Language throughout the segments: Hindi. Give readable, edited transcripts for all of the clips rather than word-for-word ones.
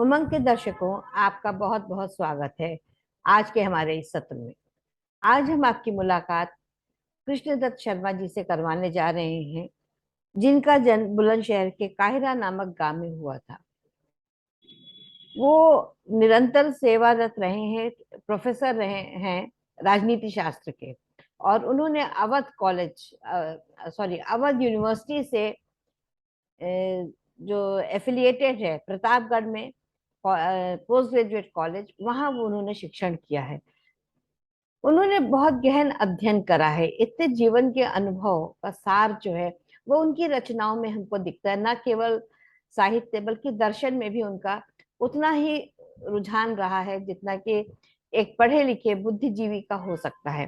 उमंग के दर्शकों, आपका बहुत बहुत स्वागत है आज के हमारे इस सत्र में। आज हम आपकी मुलाकात कृष्णदत्त शर्मा जी से करवाने जा रहे हैं, जिनका जन्म बुलंदशहर के काहिरा नामक गांव में हुआ था। वो निरंतर सेवारत रहे हैं, प्रोफेसर रहे हैं राजनीति शास्त्र के। और उन्होंने अवध कॉलेज, अवध यूनिवर्सिटी से जो एफिलिएटेड है प्रतापगढ़ में पोस्ट ग्रेजुएट कॉलेज, वहां वो उन्होंने शिक्षण किया है। उन्होंने बहुत गहन अध्ययन करा है। इतने जीवन के अनुभव का सार जो है वो उनकी रचनाओं में हमको दिखता है। न केवल साहित्य बल्कि दर्शन में भी उनका उतना ही रुझान रहा है जितना कि एक पढ़े लिखे बुद्धिजीवी का हो सकता है।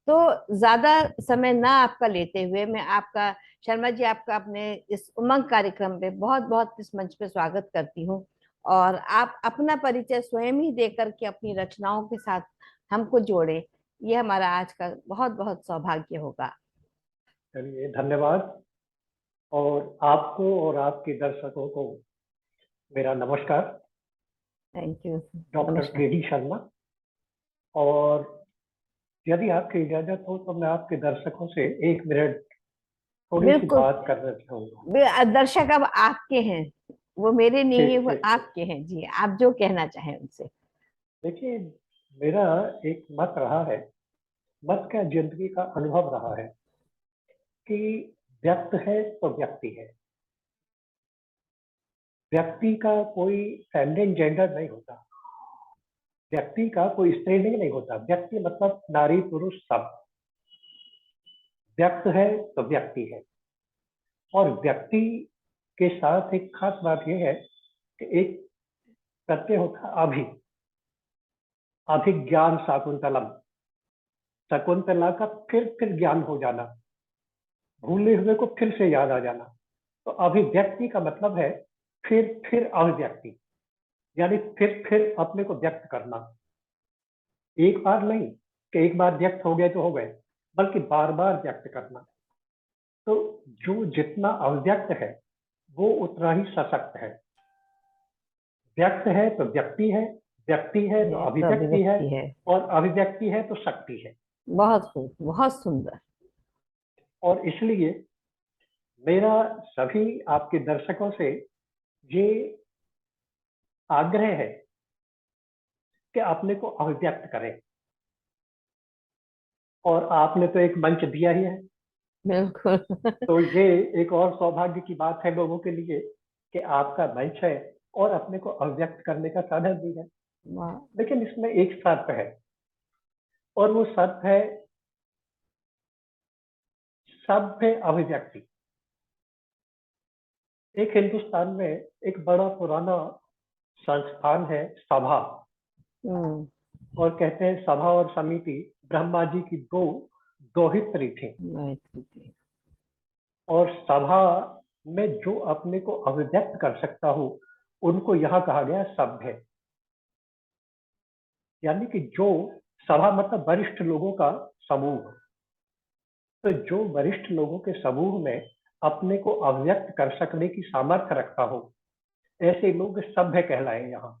तो ज्यादा समय ना आपका लेते हुए मैं आपका, शर्मा जी, आपका अपने इस उमंग कार्यक्रम पे बहुत बहुत इस मंच पे स्वागत करती हूँ। और आप अपना परिचय स्वयं ही देकर के अपनी रचनाओं के साथ हमको जोड़े, ये हमारा आज का बहुत बहुत सौभाग्य होगा। चलिए, धन्यवाद। और आपको और आपके दर्शकों को मेरा नमस्कार। Thank you. डॉक्टर नमस्कार। के डी शर्मा। और यदि आपकी इजाजत हो तो मैं आपके दर्शकों से 1 मिनट थोड़ी सी बिल्कुल। बात करना चाहूंगा। दर्शक अब आपके हैं, वो मेरे नहीं है, ठीक वो ठीक ठीक। आपके हैं जी। आप जो कहना चाहें उनसे। देखिए, मेरा एक मत रहा है, मत क्या, जिंदगी का अनुभव रहा है कि व्यक्त है तो व्यक्ति है। व्यक्ति का कोई फेमिनिन जेंडर नहीं होता, व्यक्ति का कोई स्त्रीलिंग नहीं होता। व्यक्ति मतलब नारी पुरुष सब। व्यक्त है तो व्यक्ति है। और व्यक्ति के साथ एक खास बात यह है कि एक प्रत्यय होता है अभिज्ञान शाकुंतलम। शकुंतला का फिर ज्ञान हो जाना, भूले हुए को फिर से याद आ जाना। तो अभिव्यक्ति का मतलब है फिर अभिव्यक्ति, यानी फिर अपने को व्यक्त करना। एक बार नहीं कि एक बार व्यक्त हो गए तो हो गए, बल्कि बार बार व्यक्त करना। तो जो जितना अव्यक्त है वो उतना ही सशक्त है। व्यक्त है तो व्यक्ति है तो ये तो अभिव्यक्ति है, अभिव्यक्ति है। और अभिव्यक्ति है तो शक्ति है। बहुत खूब, बहुत सुंदर। और इसलिए मेरा सभी आपके दर्शकों से ये आग्रह है कि अपने को अभिव्यक्त करें। और आपने तो एक मंच दिया ही है, बिल्कुल। तो ये एक और सौभाग्य की बात है लोगों के लिए कि आपका मंच है और अपने को अभिव्यक्त करने का साधन भी है। वाह। लेकिन इसमें एक शर्त है, और वो शर्त है सभ्य अभिव्यक्ति। एक हिंदुस्तान में एक बड़ा पुराना संस्थान है सभा, हम्म। और कहते हैं सभा और समिति ब्रह्मा जी की दो दोहित्री थी। मैत्री। और सभा में जो अपने को अभिव्यक्त कर सकता हो उनको यहाँ कहा गया सभ्य। यानी कि जो, सभा मतलब वरिष्ठ लोगों का समूह। तो जो वरिष्ठ लोगों के समूह में अपने को अभिव्यक्त कर सकने की सामर्थ्य रखता हो, ऐसे लोग सभ्य कहलाए यहाँ।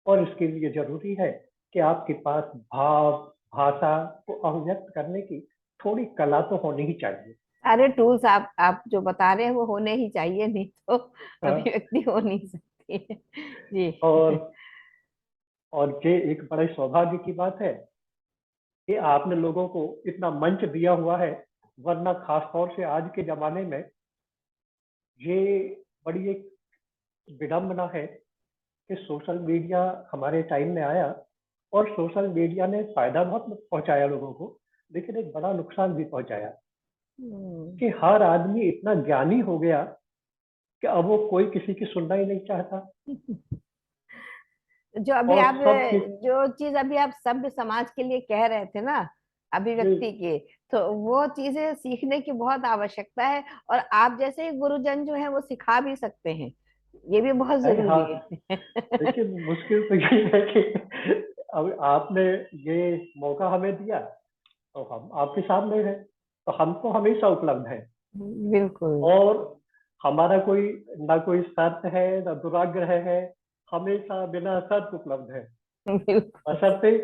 और इसके लिए जरूरी है कि आपके पास भाव भाषा को अभिव्यक्त करने की थोड़ी कला तो होनी ही चाहिए। सारे टूल्स आप जो बता रहे हैं वो होने ही चाहिए, नहीं तो हाँ। अभिव्यक्ति हो नहीं सकती है और जी। और ये एक बड़े सौभाग्य की बात है कि आपने लोगों को इतना मंच दिया हुआ है। वरना खास तौर से आज के जमाने में ये बड़ी एक विडंबना है कि सोशल मीडिया हमारे टाइम में आया, और सोशल मीडिया ने फायदा बहुत पहुंचाया लोगों को, लेकिन एक बड़ा नुकसान भी पहुंचाया हम्म। कि हर आदमी इतना ज्ञानी हो गया कि अब वो कोई किसी की सुनना ही नहीं चाहता। जो अभी और आप, सब किस, जो चीज अभी आप सभ्य समाज के लिए कह रहे थे ना, जी, अभिव्यक्ति की, तो वो चीजें सीखने की बहुत आवश्यकता है। और आप जैसे ही गुरुजन जो है वो सिखा भी सकते हैं, ये भी बहुत अरे हाँ। जरूरी है। देखिए, मुश्किल तो यही है कि अब आपने ये मौका हमें दिया तो हम आपके सामने हैं, तो हम तो हमेशा उपलब्ध हैं। बिल्कुल। और हमारा कोई, ना कोई शर्त है ना दुराग्रह है। हमेशा बिना शर्त उपलब्ध है, बिल्कुल बशर्ते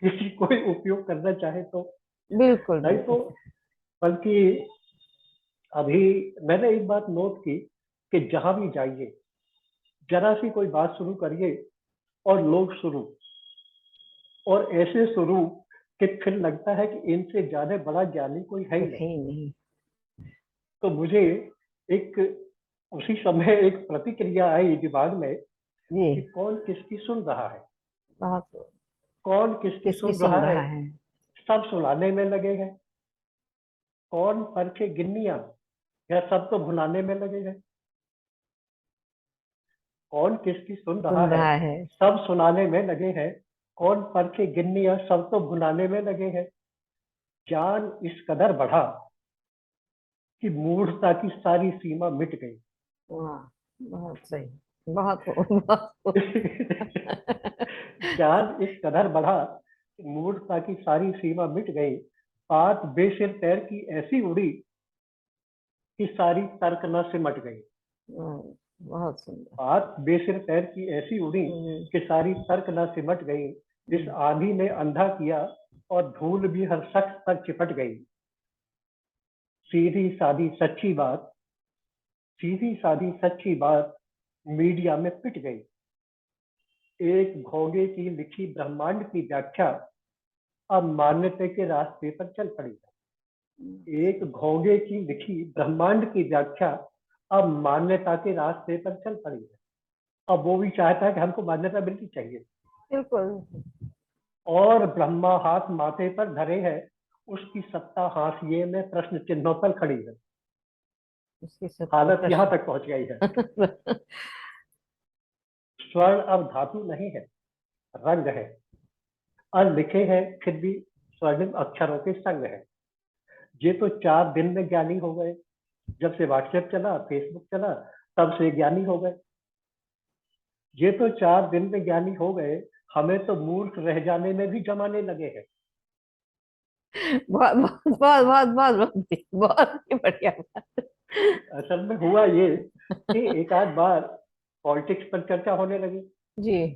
किसी कोई उपयोग करना चाहे तो। बिल्कुल नहीं तो बिल्कुल। बल्कि अभी मैंने एक बात नोट की कि जहां भी जाइए, जरा सी कोई बात शुरू करिए और लोग शुरू, और ऐसे शुरू कि फिर लगता है कि इनसे ज्यादा बड़ा ज्ञानी कोई है ही है नहीं। ही नहीं। तो मुझे एक उसी समय एक प्रतिक्रिया आई दिमाग में कि जी। कौन किसकी सुन रहा है, बहुत। कौन किसकी किसकी सुन रहा सुन है। रहा है। सब सुनाने में लगे हैं, कौन परखे गिन्नियां, या सब तो भुनाने में लगे हैं। कौन किसकी सुन रहा सुन है, रहा है। सब सुनाने में लगे हैं। कौन परखे गिन्नियां, सब तो भुनाने में लगे हैं। ज्ञान इस कदर बढ़ा कि मूढ़ता की सारी सीमा मिट गई। वाह। बहुत सही। बहुत बहुत। ज्ञान इस कदर बढ़ा कि मूढ़ता की सारी सीमा मिट गई। बात बेसिर पैर की ऐसी उड़ी कि सारी तर्क न सिमट गई। बहुत सुंदर। बात बेसिर पैर की ऐसी उड़ी हम्म, कि सारी तर्क न सिमट गई। जिस हम्म, आंधी ने अंधा किया और धूल भी हर शख्स पर चिपट गई। सीधी सादी सच्ची बात, सीधी सादी सच्ची बात मीडिया में पिट गई। एक घोंगे की लिखी ब्रह्मांड की व्याख्या अब मान्यता के रास्ते पर चल पड़ी है। एक घोंगे की लिखी ब्रह्मांड की व्याख्या अब मान्यता के रास्ते पर चल पड़ी है। अब वो भी चाहता है कि हमको मान्यता मिलनी चाहिए। बिल्कुल। और ब्रह्मा हाथ माथे पर धरे है, उसकी सत्ता हाशिए में प्रश्न चिन्हों पर खड़ी है। उसकी सत्ता हालत यहाँ प्रश्न। तक पहुंच गई है। स्वर्ण अब धातु नहीं है, रंग है। और लिखे हैं फिर भी स्वर्णिम अक्षरों के संग है। ये तो 4 दिन में ज्ञानी हो गए। जब से व्हाट्सएप चला, फेसबुक चला, तब से ज्ञानी हो गए। ये तो 4 दिन में ज्ञानी हो गए, हमें तो मूर्ख रह जाने में भी जमाने लगे हैं। बहुत बहुत बहुत बहुत बहुत बहुत ही बढ़िया बात। असल में हुआ ये कि एक आध बार पॉलिटिक्स पर चर्चा होने लगी। जी।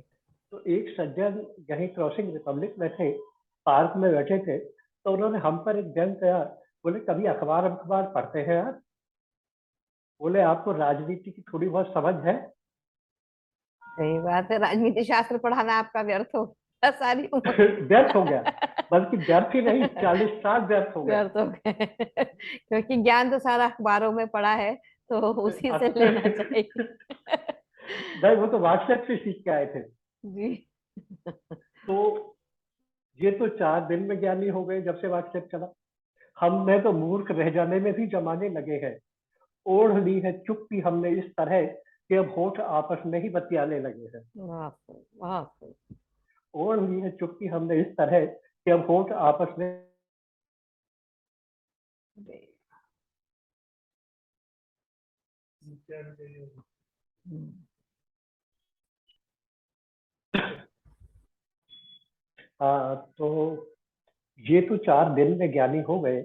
तो एक सज्जन यहीं क्रॉसिंग रिपब्लिक में थे, पार्क में बैठे थे, तो उन्होंने हम पर एक व्यंग किया। बोले कभी अखबार अखबार पढ़ते हैं आप? बोले आपको राजनीति की थोड़ी बहुत समझ है? सही बात है, राजनीति शास्त्र पढ़ाना आपका व्यर्थ हो गया सारी उम्र। व्यर्थ हो गया। बल्कि व्यर्थ ही नहीं, 40 साल व्यर्थ हो गए। व्यर्थ हो गए। क्योंकि ज्ञान तो सारा अखबारों में पढ़ा है, तो उसी से लेना चाहिए। नहीं, वो तो व्हाट्सएप से सीख के आए थे। जी। तो ये तो 4 दिन में ज्ञानी हो गए जब से व्हाट्सएप चला। हम में तो मूर्ख रह जाने में भी जमाने लगे हैं। ओढ़ ली है चुप्पी हमने इस तरह कि अब होठ आपस में ही बतियाने लगे हैं। बहुत बहुत। ओढ़ ली है चुप्पी हमने इस तरह कि अब होठ आपस में। हाँ, तो ये तो 4 दिन में ज्ञानी हो गए,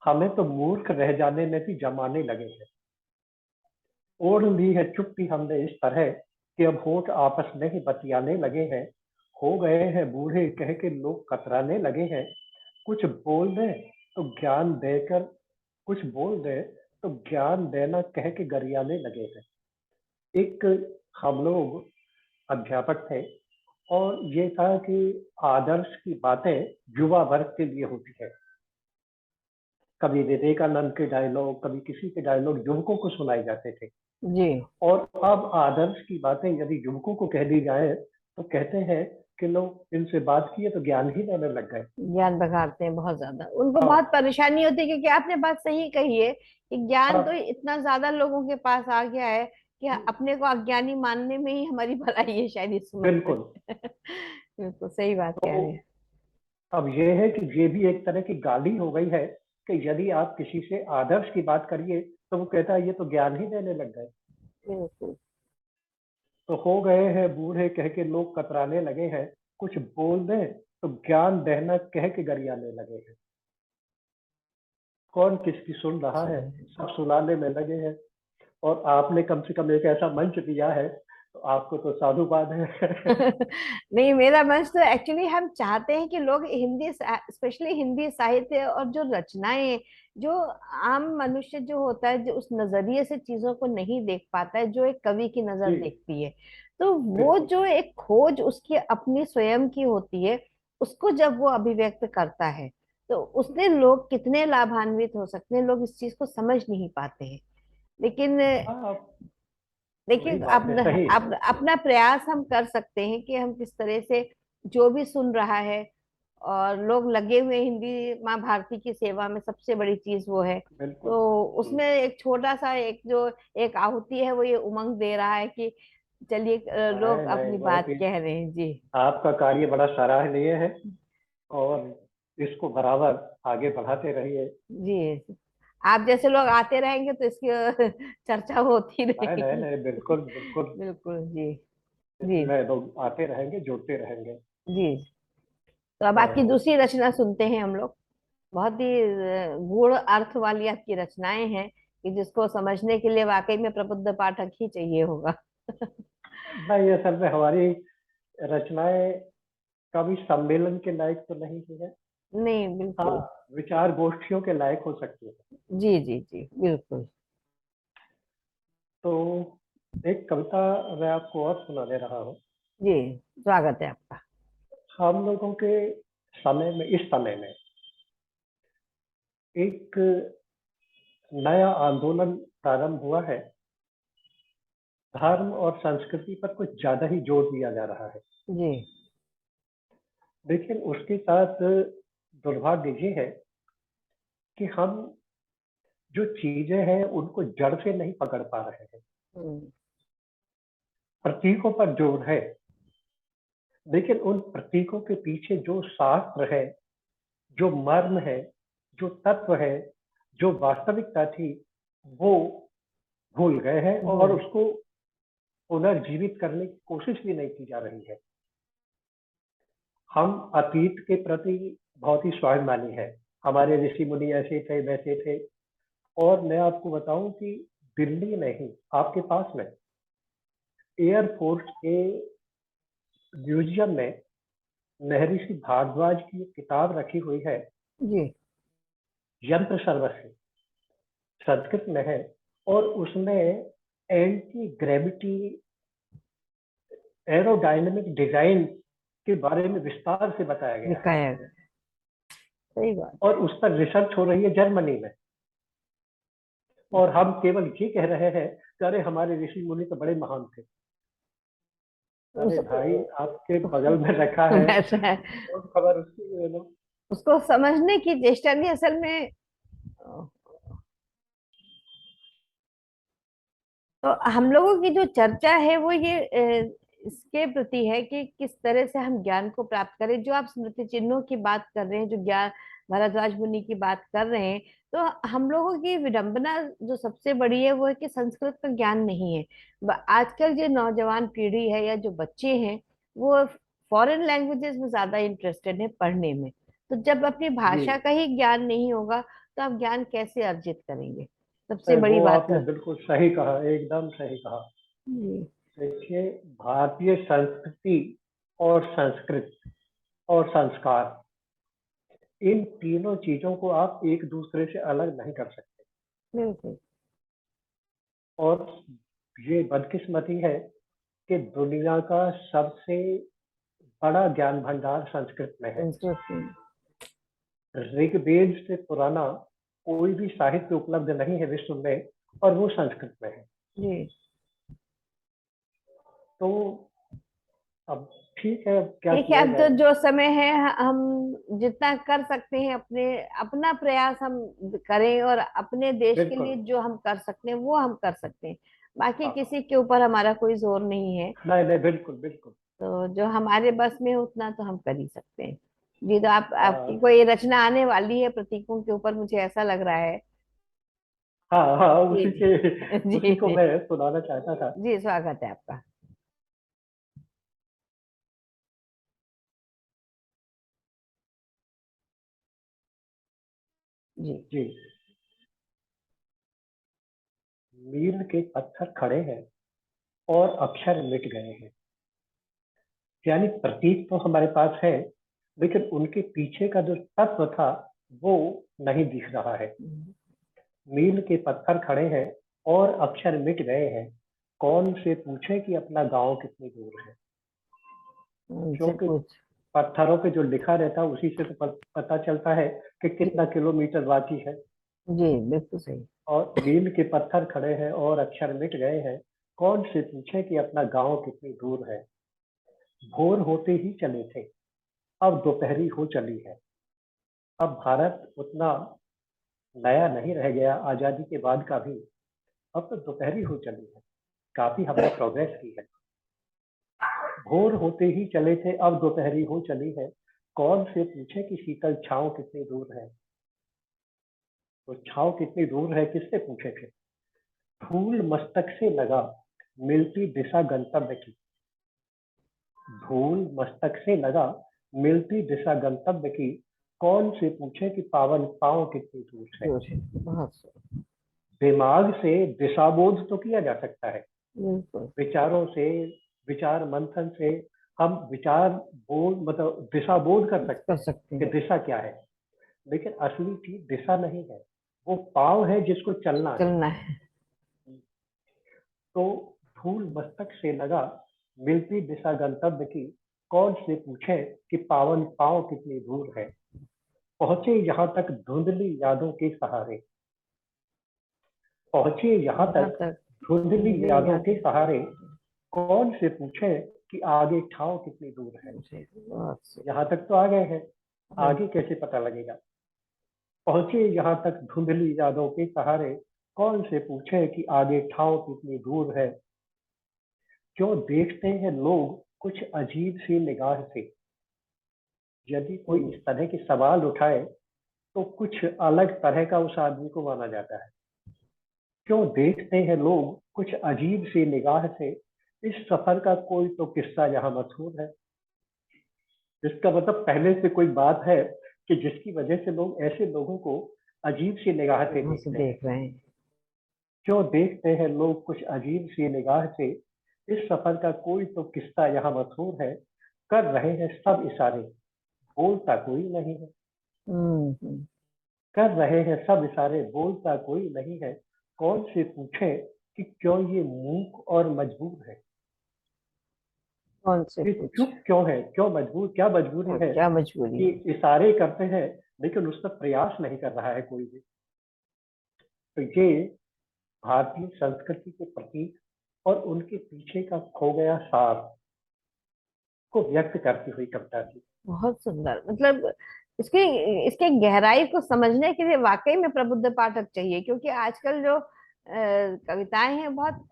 हमें तो मूर्ख रह जाने में भी जमाने लगे हैं। ओढ़ ली है चुप्पी हमने इस तरह कि अब होठ आपस में ही बतियाने लगे हैं। हो गए हैं बूढ़े कह के लोग कतराने लगे हैं। कुछ बोल दे तो ज्ञान देकर, कुछ बोल दे तो ज्ञान देना कह के गरियाने लगे हैं। एक हम लोग अध्यापक थे, और ये था कि आदर्श की बातें युवा वर्ग के लिए होती है। कभी विवेकानंद के डायलॉग, कभी किसी के डायलॉग युवकों को सुनाए जाते थे। जी। और अब आदर्श की बातें यदि युवकों को कह दी जाए तो कहते हैं कि लोग इनसे बात किए तो ज्ञान ही लेने लग गए। ज्ञान बघाड़ते हैं बहुत ज्यादा, उनको बहुत हाँ, परेशानी होती है, क्योंकि आपने बात सही कही है कि ज्ञान तो हाँ, इतना ज्यादा लोगों के पास आ गया है कि अपने को अज्ञानी मानने में ही हमारी भलाई है, शायद इस उम्र में। बिल्कुल। बिल्कुल सही बात कह तो रहे हैं। अब ये है कि ये भी एक तरह की गाली हो गई है कि यदि आप किसी से आदर्श की बात करिए तो वो कहता है ये तो ज्ञान ही देने लग गए। बिल्कुल। तो हो गए हैं बूढ़े कह के लोग कतराने लगे हैं। कुछ बोल दें तो ज्ञान देना कह के गरियाने लगे हैं। कौन किसकी सुन रहा है, सब सुनाने में लगे हैं। और आपने कम से कम एक ऐसा मंच दिया है तो आपको तो साधुवाद है। नहीं, मेरा मंच तो एक्चुअली हम चाहते हैं कि लोग हिंदी, स्पेशली हिंदी साहित्य और जो रचनाएं, जो आम मनुष्य जो होता है, जो उस नजरिए से चीजों को नहीं देख पाता है, जो एक कवि की नजर जी देखती है, तो वो बिल्कुल। जो एक खोज उसकी अपनी स्वयं की होती है, उसको जब वो अभिव्यक्त करता है, तो उसने लोग कितने लाभान्वित हो सकते हैं, लोग इस चीज को समझ नहीं पाते हैं। लेकिन हाँ, वही देखिए, बात है, सही है। अपना प्रयास हम कर सकते हैं कि हम किस तरह से, जो भी सुन रहा है और लोग लगे हुए हैं हिंदी माँ भारती की सेवा में, सबसे बड़ी चीज वो है। बिल्कुल। तो उसमें एक छोटा सा एक जो एक आहुति है, वो ये उमंग दे रहा है कि चलिए, लोग नहीं नहीं, अपनी बहुत बात ही कह रहे हैं जी। आपका कार्य बड़ा सराहनीय है, और इसको बराबर आगे बढ़ाते रहिए। जी, आप जैसे लोग आते रहेंगे तो इसकी चर्चा होती नहीं नहीं रहेगी। नहीं, बिल्कुल बिल्कुल। बिल्कुल जी। जी। इसमें लोग आते रहेंगे, जुड़ते रहेंगे। जी, तो अब आपकी तो दूसरी रचना सुनते हैं हम लोग। बहुत ही गूढ़ अर्थ वाली आपकी रचनाएं हैं, कि जिसको समझने के लिए वाकई में प्रबुद्ध पाठक ही चाहिए होगा। नहीं, असल में हमारी रचनाएं कवि सम्मेलन के लायक तो नहीं ही है। नहीं, हाँ, बिल्कुल। विचार गोष्ठियों के लायक हो सकती है। जी जी जी, बिल्कुल। तो एक कविता मैं आपको और सुना दे रहा हूँ। जी, स्वागत है आपका। हम लोगों के समय में, इस समय में एक नया आंदोलन प्रारंभ हुआ है। धर्म और संस्कृति पर कुछ ज्यादा ही जोर दिया जा रहा है। जी। लेकिन उसके साथ दुर्भाग्य ये है कि हम जो चीजें हैं उनको जड़ से नहीं पकड़ पा रहे हैं। हम्म। प्रतीकों पर जोर है, लेकिन उन प्रतीकों के पीछे जो शास्त्र है, जो मर्म है, जो तत्व है, जो वास्तविकता थी, वो भूल गए हैं, और भूल। उसको पुनर्जीवित करने की कोशिश भी नहीं की जा रही है। हम अतीत के प्रति बहुत ही स्वाभिमानी है। हमारे ऋषि मुनि ऐसे थे, वैसे थे। और मैं आपको बताऊं कि दिल्ली में ही आपके पास में एयरफोर्स के म्यूजियम में महर्षि भारद्वाज की एक किताब रखी हुई है, जी। यंत्र सर्वस्व, संस्कृत में है। और उसमें एंटी ग्रेविटी एरोडायनेमिक डिजाइन के बारे में विस्तार से बताया गया है। दिखाया गया। सही बात और उस पर रिसर्च हो रही है जर्मनी में। और हम केवल ये कह रहे हैं कि अरे हमारे ऋषि मुनि तो बड़े महान थे। है। अरे भाई, आपके बगल में रखा है, वैसा है। और खबर उसकी ले लो। उसको समझने की चेष्टा नहीं, असल में। तो हम लोगों की जो चर्चा है वो ये इसके प्रति है कि किस तरह से हम ज्ञान को प्राप्त करें। जो आप स्मृति चिन्हों की बात कर रहे हैं, जो ज्ञान भारद्वाज मुनि की बात कर रहे हैं, तो हम लोगों की विडंबना जो सबसे बड़ी है वो है कि संस्कृत का ज्ञान नहीं है। आजकल जो नौजवान पीढ़ी है या जो बच्चे हैं, वो फॉरेन लैंग्वेजेस में ज्यादा इंटरेस्टेड है पढ़ने में। तो जब अपनी जी, भाषा का ही ज्ञान नहीं होगा, तो आप ज्ञान कैसे अर्जित करेंगे? सबसे नहीं, बड़ी वो बात आपने है। बिल्कुल सही कहा, एकदम सही कहा। जी। देखिए, भारतीय संस्कृति और संस्कृत और संस्कार, इन तीनों चीजों को आप एक दूसरे से अलग नहीं कर सकते। बिल्कुल। और ये बदकिस्मती है कि दुनिया का सबसे बड़ा ज्ञान भंडार संस्कृत में है। संस्कृत में। ऋग्वेद से पुराना कोई भी साहित्य उपलब्ध नहीं है विश्व में, और वो संस्कृत में है। जी। तो अब ठीक है, अब क्या ठीक है, किया अब तो जाए। जो समय है, हम जितना कर सकते हैं अपने, अपना प्रयास हम करें, और अपने देश के बिल्कुल। लिए जो हम कर सकते हैं वो हम कर सकते हैं। बाकी हाँ, किसी के ऊपर हमारा कोई जोर नहीं है। नहीं नहीं, बिल्कुल बिल्कुल। तो जो हमारे बस में हो उतना तो हम कर ही सकते हैं। जी, तो आपकी हाँ कोई रचना आने वाली है प्रतीकों के ऊपर, मुझे ऐसा लग रहा है। हाँ हाँ, जी उसी को जी। मैं सुनाना चाहता था। जी, स्वागत है आपका। जी। जी। मील के पत्थर खड़े हैं, और अक्षर मिट गए हैं। यानी प्रतीक तो हमारे पास है, लेकिन उनके पीछे का जो तत्व था वो नहीं दिख रहा है। मील के पत्थर खड़े हैं और अक्षर मिट गए हैं, कौन से पूछे कि अपना गांव कितनी दूर है। उनसे क्योंकि पूछ। पत्थरों पे जो लिखा रहता है उसी से तो पता चलता है कि कितना किलोमीटर बाकी है। जी बिल्कुल सही। और मील के पत्थर खड़े हैं और अक्षर मिट गए हैं, कौन से पूछे कि अपना गांव कितनी दूर है। भोर होते ही चले थे, अब दोपहरी हो चली है। अब भारत उतना नया नहीं रह गया आजादी के बाद का भी। अब तो दोपहरी हो चली है, काफी हमने प्रोग्रेस की है। भोर होते ही चले थे, अब दोपहरी हो चली है, कौन से पूछे कि शीतल छांव कितनी दूर है। तो छांव कितनी दूर है किससे पूछे थे। धूल मस्तक से लगा, मिलती दिशा गंतव्य की। धूल मस्तक से लगा, मिलती दिशा गंतव्य की, कौन से पूछे कि पावन पांव कितनी दूर है। दूर है, बहुत सही। दिमाग से दिशाबोध तो किया जा सकता है, बिल्कुल विचारों से, विचार मंथन से हम विचार बोध मतलब दिशा बोध कर सकते कर हैं सकते कि हैं। दिशा क्या है। लेकिन असली चीज दिशा नहीं है, वो पाँव है जिसको चलना है। चलना है। तो धूल मस्तक से लगा, मिलती दिशा गंतव्य की, कौन से पूछे कि पावन पाँव कितनी दूर है। पहुंचे यहाँ तक धुंधली यादों के सहारे। पहुंचे यहाँ यहाँ तक तक धुंधली धुंधली यादों के यादें। सहारे, कौन से पूछे कि आगे ठाव कितनी दूर है। जी, बहुत सही। यहाँ तक तो आ गए हैं, हाँ, आगे कैसे पता लगेगा। पहुंचे यहाँ तक धुंधली यादों के सहारे, कौन से पूछे कि आगे ठाव कितनी दूर है। क्यों देखते हैं लोग कुछ अजीब सी निगाह से। यदि कोई इस तरह के सवाल उठाए तो कुछ अलग तरह का उस आदमी को माना जाता है। क्यों देखते हैं लोग कुछ अजीब सी निगाह से, इस सफर का कोई तो किस्सा यहाँ मशहूर है। इसका मतलब पहले से कोई बात है कि जिसकी वजह से लोग ऐसे लोगों को अजीब सी निगाह से वहां से देखते हैं। देख रहे हैं। क्यों देखते हैं लोग कुछ अजीब सी निगाह से, इस सफर का कोई तो किस्सा यहाँ मशहूर है। कर रहे हैं सब इशारे, बोलता कोई नहीं है। हम्म। कर रहे हैं सब इशारे, बोलता कोई नहीं है। कौन से पूछे कि क्यों ये मूक और मजबूर है। कौन से ये पूछे। चुप क्यों है, क्यों मजबूर, क्या मजबूरी हाँ, है क्या मजबूरी कि है। इशारे करते हैं लेकिन उस पर प्रयास नहीं कर रहा है कोई भी। तो ये भारतीय संस्कृति के प्रतीक और उनके पीछे का खो गया सार को व्यक्त करती हुई कविता थी। बहुत सुंदर, मतलब इसकी इसके गहराई को समझने के लिए वाकई में प्रबुद्ध पाठक चाहिए, क्योंकि आजकल जो कविताएं हैं बहुत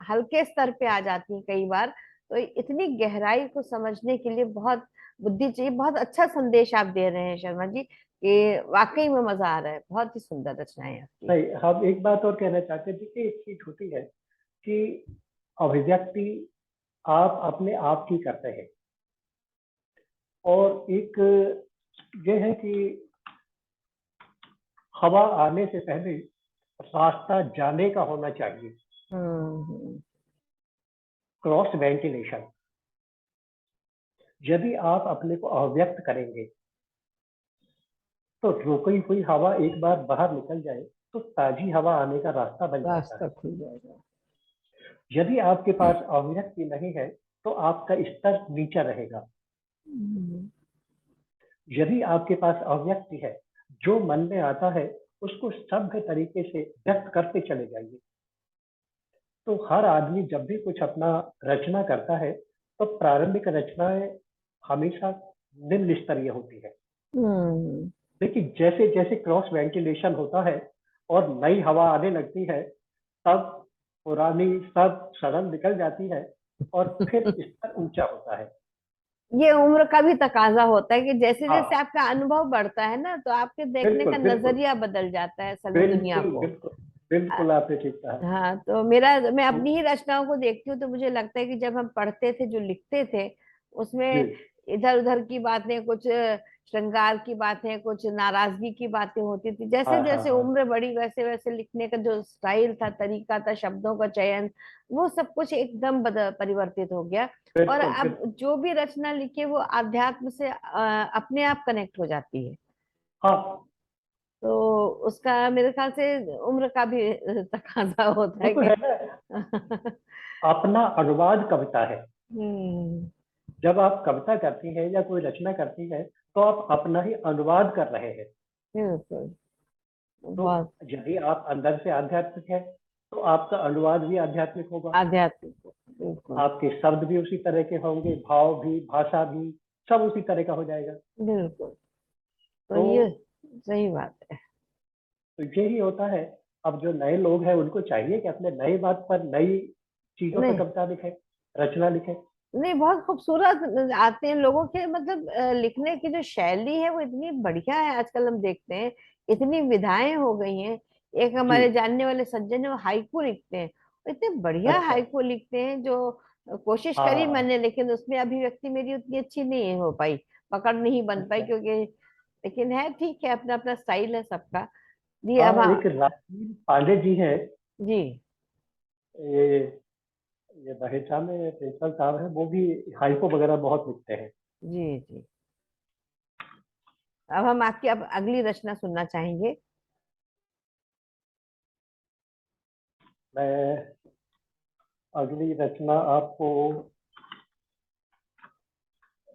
हल्के स्तर पे आ जाती हैं कई बार। तो इतनी गहराई को समझने के लिए बहुत बुद्धि चाहिए। बहुत अच्छा संदेश आप दे रहे हैं शर्मा जी, कि वाकई में मजा आ रहा है। बहुत ही सुंदर रचनाएं हैं आपकी। नहीं, हम एक बात और कहना चाहते हैं। देखिए एक चीज होती है कि अभिव्यक्ति आप अपने आप की करते हैं, और एक ये है कि हवा आने से पहले रास्ता जाने का होना चाहिए। हम्म। Cross ventilation. यदि आप अपने को अभिव्यक्त करेंगे तो रुकी हुई हवा एक बार बाहर निकल जाए तो ताजी हवा आने का रास्ता बन जाता रास्ता है। खुल जाएगा। यदि आपके पास अभिव्यक्ति नहीं है तो आपका स्तर नीचा रहेगा। हम्म। यदि आपके पास अभिव्यक्ति है, जो मन में आता है उसको सभ्य तरीके से व्यक्त करते चले जाइए। तो हर आदमी जब भी कुछ अपना रचना करता है तो प्रारंभिक रचनाएं हमेशा निम्न स्तरीय होती है। हम्म। लेकिन जैसे जैसे क्रॉस वेंटिलेशन होता है और नई हवा आने लगती है, तब पुरानी सब सड़न निकल जाती है और फिर स्तर ऊंचा होता है। ये उम्र का भी तकाजा होता है कि जैसे जैसे हाँ, आपका अनुभव बढ़ता है ना, तो आपके देखने बिल्कुल का बिल्कुल नजरिया बदल जाता है सभी दुनिया बिल्कुल को। बिल्कुल बिल्कुल आपने ठीक कहा। हाँ, तो मेरा मैं तो अपनी ही रचनाओं को देखती हूँ तो मुझे लगता है कि जब हम पढ़ते थे, जो लिखते थे, जी उसमें इधर उधर की बातें, कुछ श्रृंगार की बातें, कुछ नाराजगी की बातें होती थी। जैसे हाँ हाँ जैसे हाँ, उम्र बढ़ी वैसे वैसे लिखने का जो स्टाइल था, तरीका था, शब्दों का चयन, वो सब कुछ एकदम परिवर्तित हो गया। और बिल्कुल अब बिल्कुल। जो भी रचना लिखे वो अध्यात्म से अपने आप कनेक्ट हो जाती है। हाँ, तो उसका मेरे ख्याल से उम्र का भी तकाजा होता वो है तो कि है ना, अपना अनुवाद कविता है। हम्म। जब आप कविता करती हैं या कोई रचना करती हैं तो आप अपना ही अनुवाद कर रहे हैं। बिल्कुल। तो बहुत यदि आप अंदर से आध्यात्मिक है तो आपका अनुवाद भी आध्यात्मिक होगा। आध्यात्मिक, बिल्कुल। आपके शब्द भी उसी तरह के होंगे, भाव भी, भाषा भी, सब उसी तरह का हो जाएगा। बिल्कुल। तो तो ये सही बात है। तो यही होता है। अब जो नए लोग हैं उनको चाहिए कि अपने नई बात पर नई चीजों पर नहीं कविता लिखे, रचना लिखे। नहीं, बहुत खूबसूरत आते हैं लोगों के, मतलब लिखने की जो शैली है वो इतनी बढ़िया है। आजकल हम देखते हैं इतनी विधाएं हो गई हैं। एक जी। हमारे जानने वाले सज्जन है, वो हाइकू लिखते हैं, वो इतने बढ़िया अच्छा। हाइकू लिखते हैं। जो कोशिश हाँ करी हाँ हाँ। मैंने, लेकिन उसमें अभिव्यक्ति मेरी उतनी अच्छी नहीं हो पाई, पकड़ नहीं बन पाई, अच्छा। क्योंकि लेकिन है ठीक है, अपना अपना स्टाइल है सबका। जी हाँ, अब एक राजीव पांडे जी हैं। जी ये ये दहेजा में प्रिंसिपल साहब हैं, वो भी हाइको वगैरह बहुत लिखते हैं। जी जी। अब हम आपकी अब अगली रचना सुनना चाहेंगे। मैं अगली रचना आपको,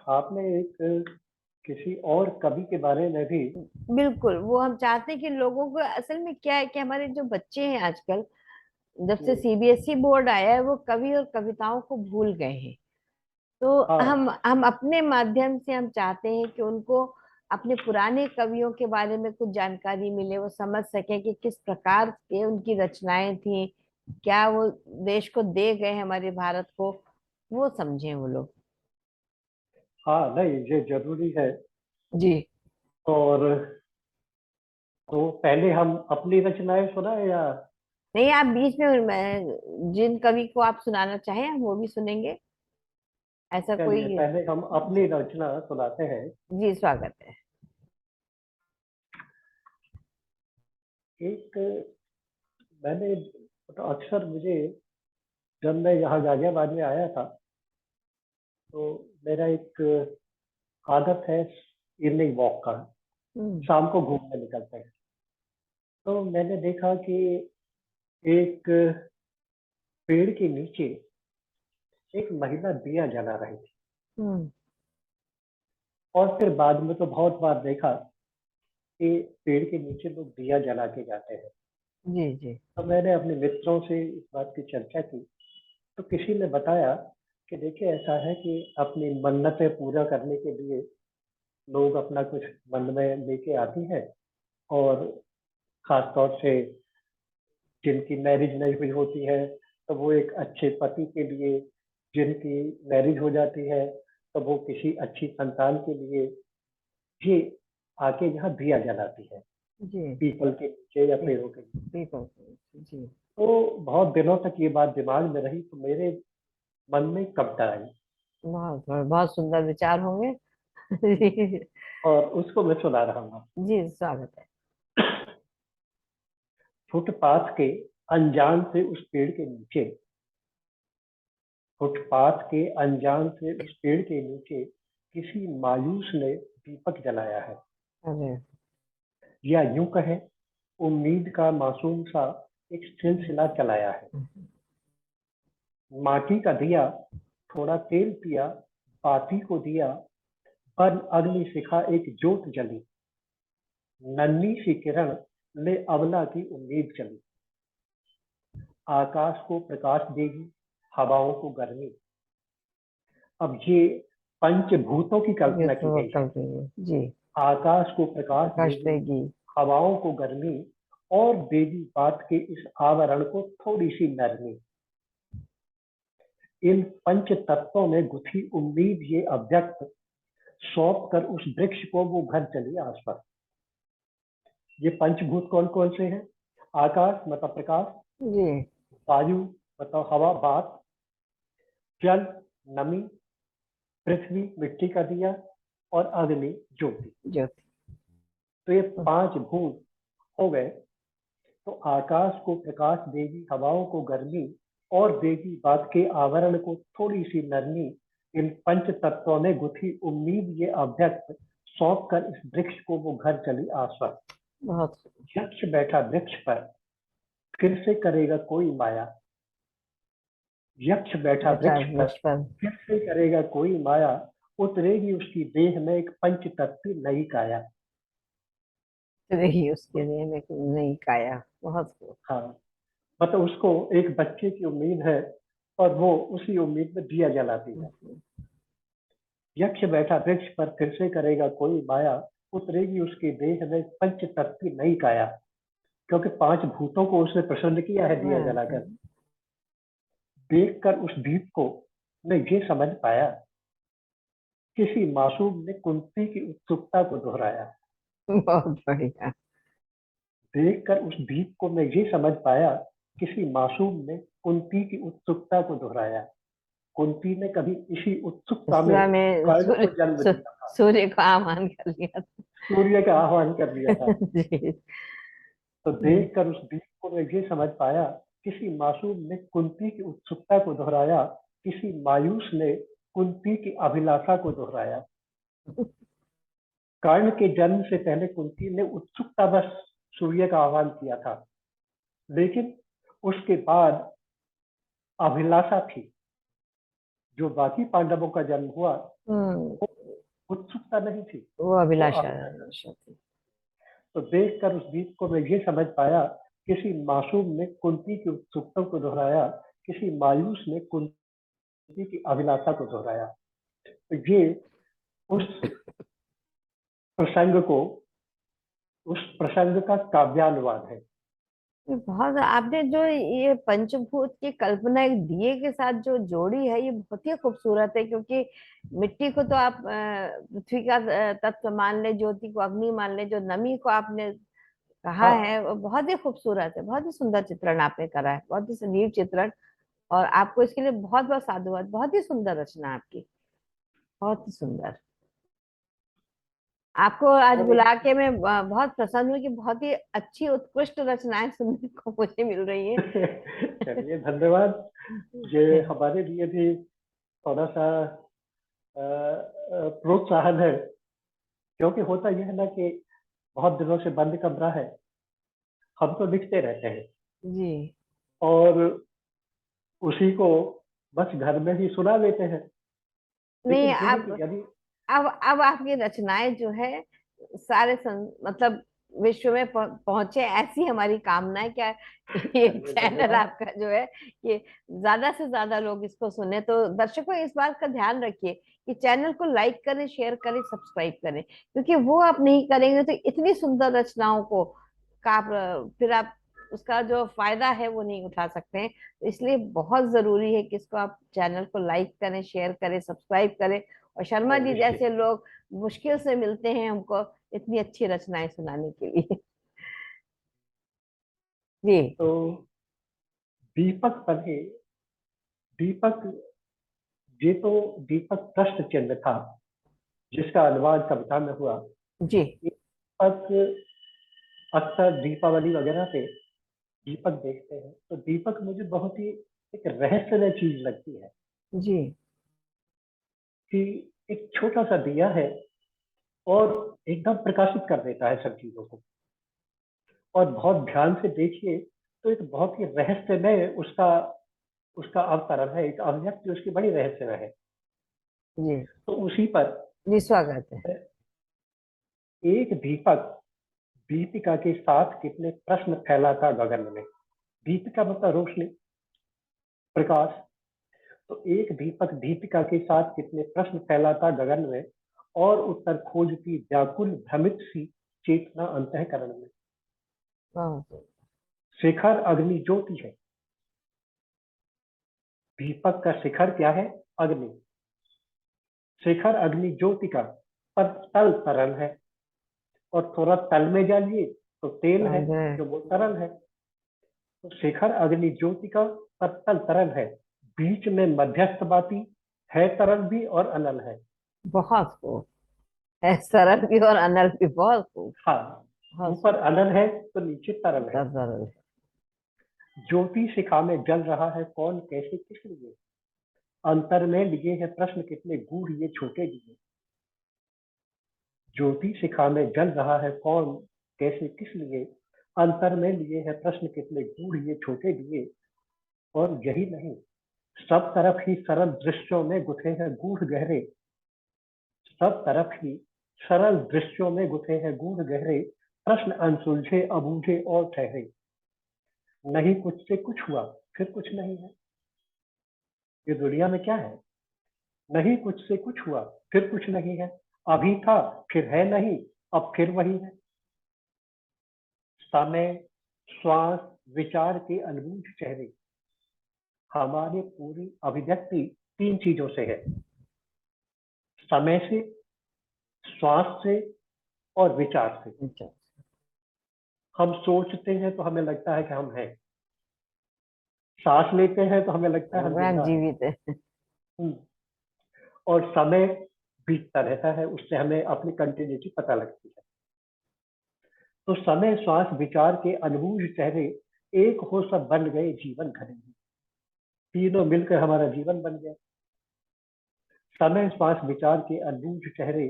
आपने एक किसी और कवि के बारे में भी। बिल्कुल, वो हम चाहते हैं कि लोगों को, असल में क्या है कि हमारे जो बच्चे हैं आजकल, जब से हम्म, सीबीएसई बोर्ड आया है, वो कवि और कविताओं को भूल गए हैं। तो हाँ हम अपने माध्यम से हम चाहते हैं कि उनको अपने पुराने कवियों के बारे में कुछ जानकारी मिले, वो समझ सके कि किस प्रकार के उनकी रचनाएं थी, क्या वो देश को दे गए हमारे भारत को, वो समझें वो लोग। हाँ, नहीं ये जरूरी है। जी। और तो पहले हम अपनी रचनाएं सुनाए या? नहीं, आप बीच में जिन कवि को आप सुनाना चाहें हम वो भी सुनेंगे, ऐसा चलिए कोई। पहले हम अपनी रचना सुनाते हैं। जी, स्वागत है। एक, मैंने, तो अक्सर मुझे, जब मैं यहाँ गाजियाबाद में आया था तो मेरा एक आदत है इवनिंग वॉक का, हम्म। शाम को घूमने निकलते हैं। तो मैंने देखा कि एक पेड़ के नीचे एक महिला दिया जला रही थी। हम्म। और फिर बाद में तो बहुत बार देखा कि पेड़ के नीचे लोग दिया जला के जाते हैं। जी जी। तो मैंने अपने मित्रों से इस बात की चर्चा की, तो किसी ने बताया कि देखिए ऐसा है कि अपनी मन्नतें पूरा करने के लिए लोग अपना कुछ मन में लेके आती हैं। और खास तौर से जिनकी मैरिज नहीं हुई होती है तो वो एक अच्छे पति के लिए, जिनकी मैरिज हो जाती है तो वो किसी अच्छी संतान के लिए भी आके यहाँ दिया जलाती है, जी पीपल के नीचे या जी। पेड़ों के नीचे। बिल्कुल। जी। तो बहुत दिनों तक ये बात दिमाग में रही, तो मेरे मन में कविता आई बहुत बहुत बहुत सुंदर विचार होंगे। जी। और उसको मैं सुना रहा हूँ। जी, स्वागत है। फुटपाथ के अनजान से उस पेड़ के नीचे, फुटपाथ के अनजान से उस पेड़ के नीचे किसी मायूस ने दीपक जलाया है। अरे। या यूं कहें, उम्मीद का मासूम सा एक सिलसिला चलाया है। माटी का दिया, थोड़ा तेल पिया, बाती को दिया, पर अग्नि शिखा एक जोत जली, नन्ही सी किरण ले अबला की उम्मीद चली। आकाश को प्रकाश देगी, हवाओं को गर्मी। अब ये पंचभूतों की ये कल्पना की तो गई है। कर रही है जी। आकाश को प्रकाश प्रकाश देगी, देगी। हवाओं को गर्मी, और देवी बात के इस आवरण को थोड़ी सी नरमी। इन पंच तत्वों में गुथी उम्मीद ये अव्यक्त, सौंप कर उस वृक्ष को वो घर चली आस पास। ये पंचभूत कौन कौन से हैं? आकाश मतलब प्रकाश, जी वायु मतलब हवा बात, जल नमी, पृथ्वी मिट्टी का दिया, और अग्नि ज्योति। ज्योति। तो ये 5 भूत हो गए। तो आकाश को प्रकाश देगी, हवाओं को गर्मी, और देगी बात के आवरण को थोड़ी सी नरमी। इन पंच तत्वों में गुथी उम्मीद ये अभ्यक्त, सौंप कर इस वृक्ष को वो घर चली आश्वस्त। बहुत यक्ष बैठा वृक्ष पर, फिर से करेगा कोई माया। यक्ष बैठा बेटा वृक्ष पर, वृक्ष पर फिर से करेगा कोई माया। उतरेगी उसकी देह में एक पंच तत्व नई काया। रही उसके लिए में नहीं काया। बहुत खूब। हाँ, मतलब उसको एक बच्चे की उम्मीद है और वो उसी उम्मीद में दिया जलाती है। यक्ष बैठा वृक्ष पर, फिर से करेगा कोई माया। उतरेगी उसके देह में पंच तत्व नई काया। क्योंकि 5 भूतों को उसने प्रसन्न किया है दिया जलाकर। देखकर उस दीप को मैं ये समझ पाया, किसी मासूम ने कुंती की उत्सुकता को दोहराया। बहुत बढ़िया। देखकर उस दीप को मैं ये समझ पाया, किसी मासूम ने कुंती की उत्सुकता को दोहराया। कुंती ने कभी इसी उत्सुकता में इसरा में कर्ण को जन्म दिया था, सूर्य को आह्वान कर लिया था। सूर्य का आह्वान कर दिया था। जी। तो देखकर उस दीप को मैं ये समझ पाया, किसी मासूम ने कुंती की उत्सुकता को दोहराया। किसी मायूस ने कुंती की अभिलाषा को दोहराया। कर्ण के जन्म से पहले कुंती ने उत्सुकता बस सूर्य का आह्वान किया था, लेकिन उसके बाद अभिलाषा थी। जो बाकी पांडवों का जन्म हुआ, हम्म। उत्सुकता नहीं थी, वो वो अभिलाषा अभिलाषा। थी। तो देखकर उस दीप को मैं ये समझ पाया, किसी मासूम ने कुंती की उत्सुकता को दोहराया। किसी मायूस ने कुंती की अभिलाषा को दोहराया। तो ये उस प्रसंग को, उस प्रसंग का काव्यानुवाद है। ये बहुत आपने जो ये पंचभूत की कल्पना एक दिए के साथ जो जोड़ी है, ये बहुत ही खूबसूरत है। क्योंकि मिट्टी को तो आप पृथ्वी का तत्व मान ले, ज्योति को अग्नि मान ले, जो नमी को आपने कहा हाँ, है वो बहुत ही खूबसूरत है। बहुत ही सुंदर चित्रण आपने करा है, बहुत ही सजीव चित्रण। और आपको इसके लिए बहुत बहुत साधुवाद। बहुत ही सुंदर रचना आपकी, बहुत ही सुंदर। आपको आज और बुला के मैं बहुत प्रसन्न हूँ कि बहुत ही अच्छी उत्कृष्ट रचनाएं सुनने को मुझे मिल रही है। चलिए, धन्यवाद। ये हमारे लिए भी थोड़ा सा प्रोत्साहन है। क्योंकि होता यह है ना कि बहुत दिनों से बंद कमरा है, हम तो लिखते रहते हैं जी। और उसी को बस घर में ही सुना लेते हैं। नहीं, लेकिन ये है अब कि यदि अब आपकी रचनाएं जो है सारे मतलब विश्व में पहुंचे, ऐसी हमारी कामना है। क्या ये चलिए, चैनल धन्यवाद। आपका जो है ये ज्यादा से ज्यादा लोग इसको सुने। तो दर्शकों इस बात का ध्यान रखिए कि चैनल को लाइक करें, शेयर करें, सब्सक्राइब करें। क्योंकि वो आप नहीं करेंगे तो इतनी सुंदर रचनाओं को का फिर आप उसका जो फायदा है वो नहीं उठा सकते हैं। तो इसलिए बहुत जरूरी है कि इसको आप चैनल को लाइक करें, शेयर करें, सब्सक्राइब करें। और शर्मा जी जैसे निश्चित। लोग मुश्किल से मिलते हैं हमको इतनी अच्छी रचनाएं सुनाने के लिए। जी। तो दीपक बने, दीपक, ये तो दीपक प्रश्न चिन्ह था जिसका अनुवाद कविता में हुआ। जी। दीपक, अक्सर दीपावली वगैरह पे दीपक देखते हैं, तो दीपक मुझे बहुत ही एक रहस्यमय चीज लगती है जी। कि एक छोटा सा दिया है और एकदम प्रकाशित कर देता है सब चीजों को। और बहुत ध्यान से देखिए तो एक बहुत ही रहस्यमय उसका उसका अवतरण है, एक अभिव्यक्ति उसकी बड़ी रहस्यमय है। जी। तो उसी पर जी, स्वागत है। एक दीपक दीपिका के साथ कितने प्रश्न फैलाता गगन में। दीपिका मतलब रोशनी, प्रकाश। तो एक दीपक दीपिका के साथ कितने प्रश्न फैलाता गगन में, और उत्तर खोजती व्याकुल भ्रमित सी चेतना अंतःकरण में। बहुत। शिखर अग्नि ज्योति है। दीपक का शिखर क्या है? अग्नि। शिखर अग्नि ज्योति का पर तल तरल है, और थोड़ा तल में जाइए तो तेल है, जो वो तरल है। तो शिखर अग्नि ज्योति का पर तल तरल है, बीच में मध्यस्थ बाती है, तरल भी और अनल है। बहुत खूब। है सरल भी और अनल भी, बहुत खूब। हाँ, बहुत ऊपर अनल है तो नीचे तरल है। सरल। ज्योति शिखा में जल रहा है कौन, कैसे, किस लिए। अंतर में लिए है प्रश्न कितने गूढ़ ये छोटे दिए। ज्योति शिखा में जल रहा है कौन, कैसे, किस लिए। अंतर में लिए है प्रश्न कितने गूढ़ ये छोटे दिए। और यही नहीं, सब तरफ ही सरल दृश्यों में गुथे हैं गूढ़ गहरे। सब तरफ ही सरल दृश्यों में गुथे हैं गूढ़ गहरे। प्रश्न अनसुलझे अबूझे और ठहरे। नहीं कुछ से कुछ हुआ, फिर कुछ नहीं है। ये दुनिया में क्या है, नहीं कुछ से कुछ हुआ, फिर कुछ नहीं है। अभी था, फिर है नहीं, अब फिर वही है। समय, श्वास, विचार के अनबूझ चेहरे। हमारी पूरी अभिव्यक्ति तीन चीजों से है, समय से, श्वास से और विचार से। अच्छा। हम सोचते हैं तो हमें लगता है कि हम हैं, सांस लेते हैं तो हमें लगता है हम वह जिंदा हैं। जीवित है। हम्म, और समय बीतता रहता है, उससे हमें अपनी कंटिन्यूटी पता लगती है। तो समय, श्वास, विचार के अनबूझ चेहरे एक हो सब बन गए जीवन घरे। तीनों मिलकर हमारा जीवन बन गया। समय, श्वास, विचार के अनबूझ चेहरे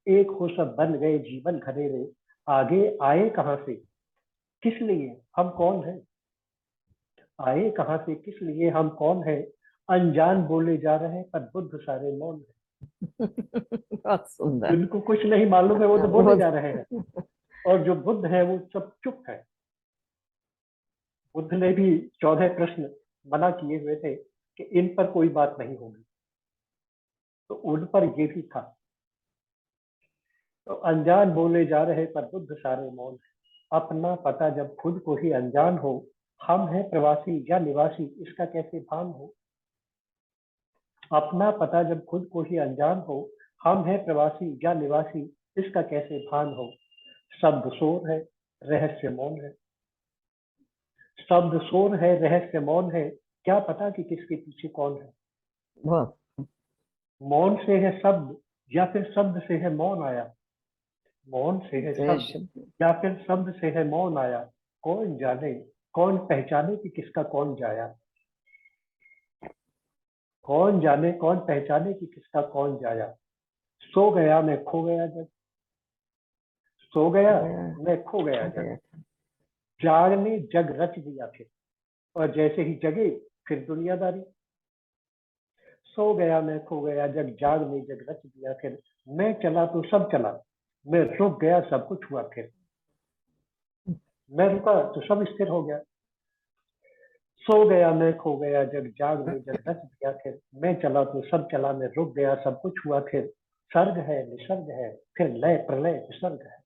एक हो सब बन गए जीवन घनेरे। आगे आए कहाँ से, किस लिए, हम कौन हैं। आए कहाँ से, किस लिए, हम कौन है। अनजान बोले जा रहे पर बुद्ध सारे मौन है। बहुत सुंदर। जिनको कुछ नहीं मालूम है वो तो बोले वो जा रहे हैं, और जो बुद्ध है वो सब चुप है। बुद्ध ने भी 14 प्रश्न मना किए हुए थे कि इन पर कोई बात नहीं होगी, तो उन पर ये भी था। तो अनजान बोले जा रहे पर बुद्ध सारे मौन है। अपना पता जब खुद को ही अनजान हो, हम हैं प्रवासी या निवासी इसका कैसे भान हो। अपना पता जब खुद को ही अनजान हो, हम हैं प्रवासी या निवासी इसका कैसे भान हो। शब्द शोर है, रहस्य मौन है। शब्द शोर है, रहस्य मौन है। क्या पता कि किसके पीछे कौन है। बहुत मौन से है शब्द या फिर शब्द से है मौन आया। मौन से है शब्द शब्द। या फिर शब्द से है मौन आया। कौन जाने, कौन पहचाने कि किसका कौन जाया। कौन जाने, कौन पहचाने कि किसका कौन जाया। सो गया मैं खो गया जब, सो गया गया। मैं खो गया जब। गया। जाग ने जग रच दिया फिर, और जैसे ही जगे फिर दुनियादारी। सो गया मैं खो गया जग, जाग ने जग रच दिया फिर। मैं चला तो सब चला, मैं रुक गया सब कुछ हुआ फिर। मैं रुका तो सब स्थिर हो गया। सो गया मैं खो गया जग, जाग ने जग रच दिया फिर। मैं चला तो सब चला, मैं रुक गया सब कुछ हुआ फिर। सर्ग है, निसर्ग है, फिर लय प्रलय विसर्ग है।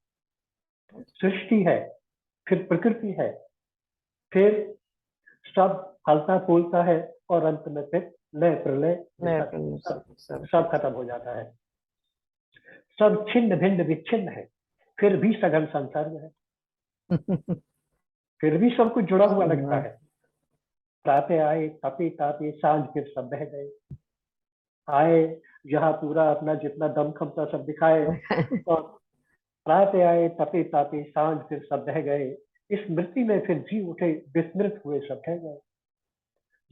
सृष्टि है, फिर प्रकृति है, फिर सब हलता फूलता है, और अंत में फिर लय प्रलय मैं विसर्ग। अपने सब सब सब खत्म हो जाता है। सब छिन्न भिन्न विच्छिन्न है, फिर भी सघन संसर्ग है। फिर भी सब कुछ जुड़ा हुआ लगता है। प्रातः आए तपे तापे, सांझ फिर सब बह गए। आए, यहाँ पूरा अपना जितना दम खमता सब दिखाए, और प्रातः आए तपे तापे, सांझ फिर सब बह गए। स्मृति में फिर जी उठे, विस्मृत हुए सब रह गए।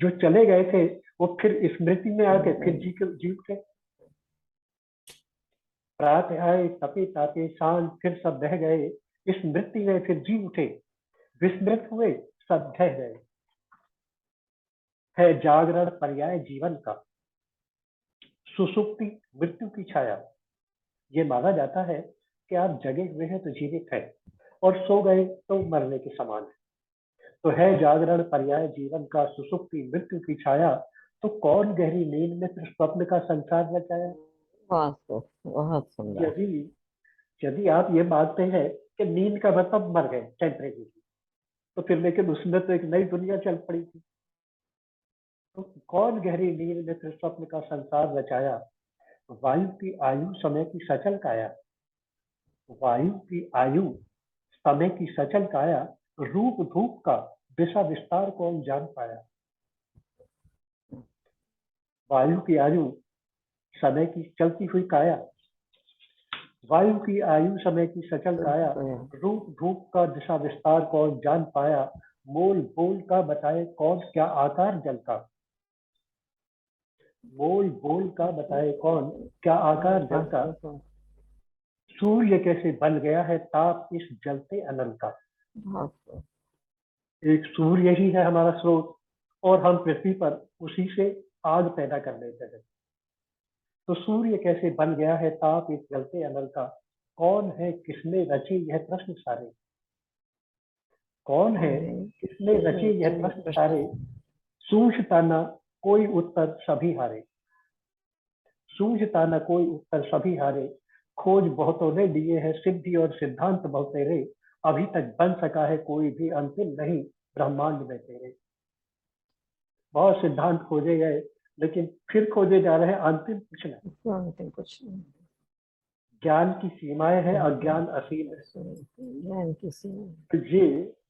जो चले गए थे वो फिर स्मृति में आके फिर जी उठे। प्रातः आए तपे तापे, सांझ फिर सब बह गए। स्मृति में फिर जी उठे, विस्मृत हुए सब ढह गए। है जागरण पर्याय जीवन का, सुसुप्ति मृत्यु की छाया। ये माना जाता है कि आप जगे हुए हैं तो जीवित है, और सो गए तो मरने के समान है। तो है जागरण पर्याय जीवन का, सुसुप्ति मृत्यु की छाया। तो कौन गहरी नींद में फिर स्वप्न का संसार रचाया। बहुत बहुत सुंदर। यदि यदि आप ये मानते हैं कि नींद का मतलब मर गए टेम्परेरी, तो फिर लेकिन उसमें तो एक नई दुनिया चल पड़ी थी। तो कौन गहरी नींद में फिर स्वप्न का संसार रचाया। वायु की आयु समय की सचल काया। वायु की आयु समय की सचल काया। रूप धूप का दिशा विस्तार कौन जान पाया। वायु की आयु, समय की चलती हुई काया, वायु की आयु समय की सचल काया, रूप धूप का दिशा विस्तार कौन जान पाया, मोल बोल का बताए कौन क्या आकार जल का, मोल बोल का बताए कौन क्या आकार जल का, सूर्य कैसे बन गया है ताप इस जलते अनल का। एक सूर्य ही है हमारा स्रोत और हम पृथ्वी पर उसी से आग पैदा कर लेते हैं। तो सूर्य कैसे बन गया है ताप इस जलते अनल का, कौन है किसने रचे यह प्रश्न सारे, कौन है किसने रचे यह प्रश्न सारे, सूझता न कोई उत्तर सभी हारे, सूझता न कोई उत्तर सभी हारे, खोज बहुतों ने लिए है सिद्धि और सिद्धांत बहुत तेरे, अभी तक बन सका है कोई भी अंतिम नहीं ब्रह्मांड में तेरे। बहुत सिद्धांत खोजे गए लेकिन फिर खोजे जा रहे हैं अंतिम कुछ नहीं। अंतिम कुछ नहीं। ज्ञान की सीमाएं हैं, अज्ञान असीम है। ज्ञान की सीमा। तो ये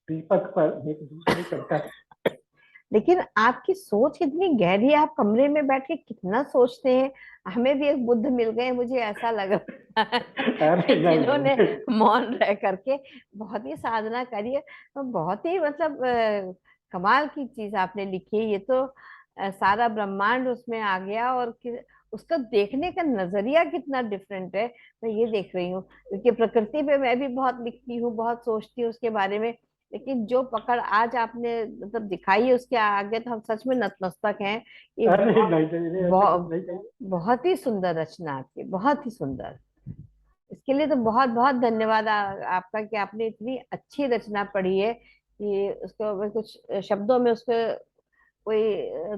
दीपक पर एक दूसरे चर्चा। लेकिन आपकी सोच कितनी गहरी है, आप कमरे में बैठ के कितना सोचते हैं। हमें भी एक बुद्ध मिल गए, मुझे ऐसा लग रहा है जिन्होंने मौन रह करके बहुत ही साधना करी है। तो बहुत ही मतलब कमाल की चीज आपने लिखी है। ये तो सारा ब्रह्मांड उसमें आ गया और उसका देखने का नजरिया कितना डिफरेंट है। मैं ये देख रही हूँ क्योंकि प्रकृति पे मैं भी बहुत लिखती हूँ, बहुत सोचती हूँ उसके बारे में। लेकिन जो पकड़ आज आपने मतलब दिखाई है उसके आगे तो हम सच में नतमस्तक हैं। ये अरे बहुत नहीं, ऐसा कुछ बहुत नहीं। बहुत ही सुंदर रचना आपकी, बहुत ही सुंदर। इसके लिए तो बहुत बहुत धन्यवाद आपका कि आपने इतनी अच्छी रचना पढ़ी है कि उसको मैं कुछ शब्दों में उसको कोई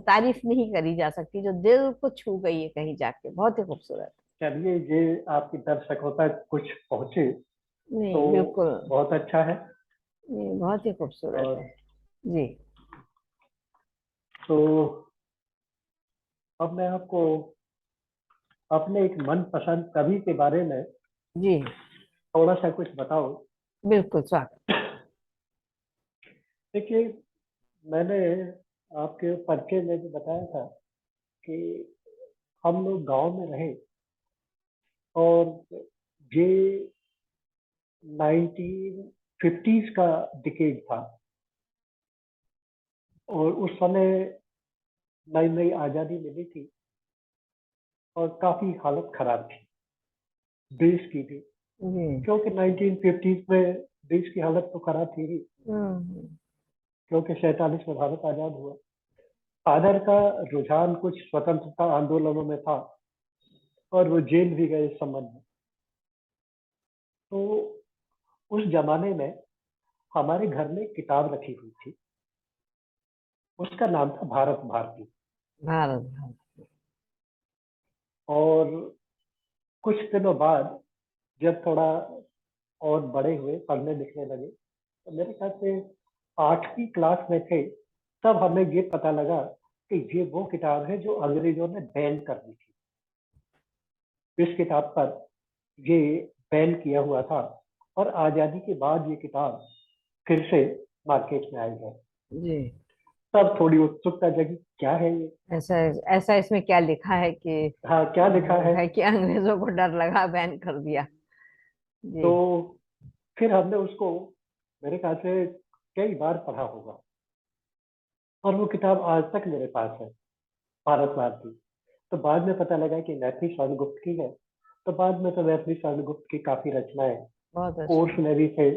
तारीफ नहीं करी जा सकती, जो दिल को छू गई है कहीं जाके। बहुत ही खूबसूरत। चलिए, ये आपकी दर्शकों तक कुछ पहुंचे तो नहीं बिल्कुल। बहुत अच्छा है। नहीं, बहुत ही खूबसूरत और है जी। तो अब मैं आपको अपने एक मनपसंद कवि के बारे में जी थोड़ा सा कुछ बताऊं। बिल्कुल स्वागत। देखिए, मैंने आपके परिचय में भी बताया था कि हम लोग गांव में रहे और ये 1950s का डिकेड था और उस समय नई नई आज़ादी मिली थी और काफी हालत खराब थी देश की भी, जी। क्योंकि 1950s में देश की हालत तो खराब थी ही, हम्म। क्योंकि 47 में भारत आजाद हुआ। फादर का रुझान कुछ स्वतंत्रता आंदोलनों में था और वो जेल भी गए इस संबंध में। तो उस जमाने में हमारे घर में किताब रखी हुई थी, उसका नाम था भारत भारती। भारत भारत। और कुछ दिनों बाद जब थोड़ा और बड़े हुए, पढ़ने लिखने लगे, तो मेरे ख्याल से 8वीं क्लास में थे, तब हमें ये पता लगा कि ये वो किताब है जो अंग्रेजों ने बैन कर दी थी। इस किताब पर ये बैन किया हुआ था और आज़ादी के बाद ये किताब फिर से मार्केट में आई है। जी। तब थोड़ी उत्सुकता जगी, क्या है ये, ऐसा ऐसा इसमें क्या लिखा है कि हाँ क्या लिखा है कि अंग्रेजों को डर लगा बैन कर दिया। जी। तो फिर हमने उसको मेरे ख्याल से कई बार पढ़ा होगा और वो किताब आज तक मेरे पास है, भारत भारती। तो बाद में पता लगा कि मैथिली स्वर्णगुप्त की है। तो बाद में तो मैथिली स्वर्णगुप्त की काफी रचनाएं बहुत अच्छा। कोर्स में भी थे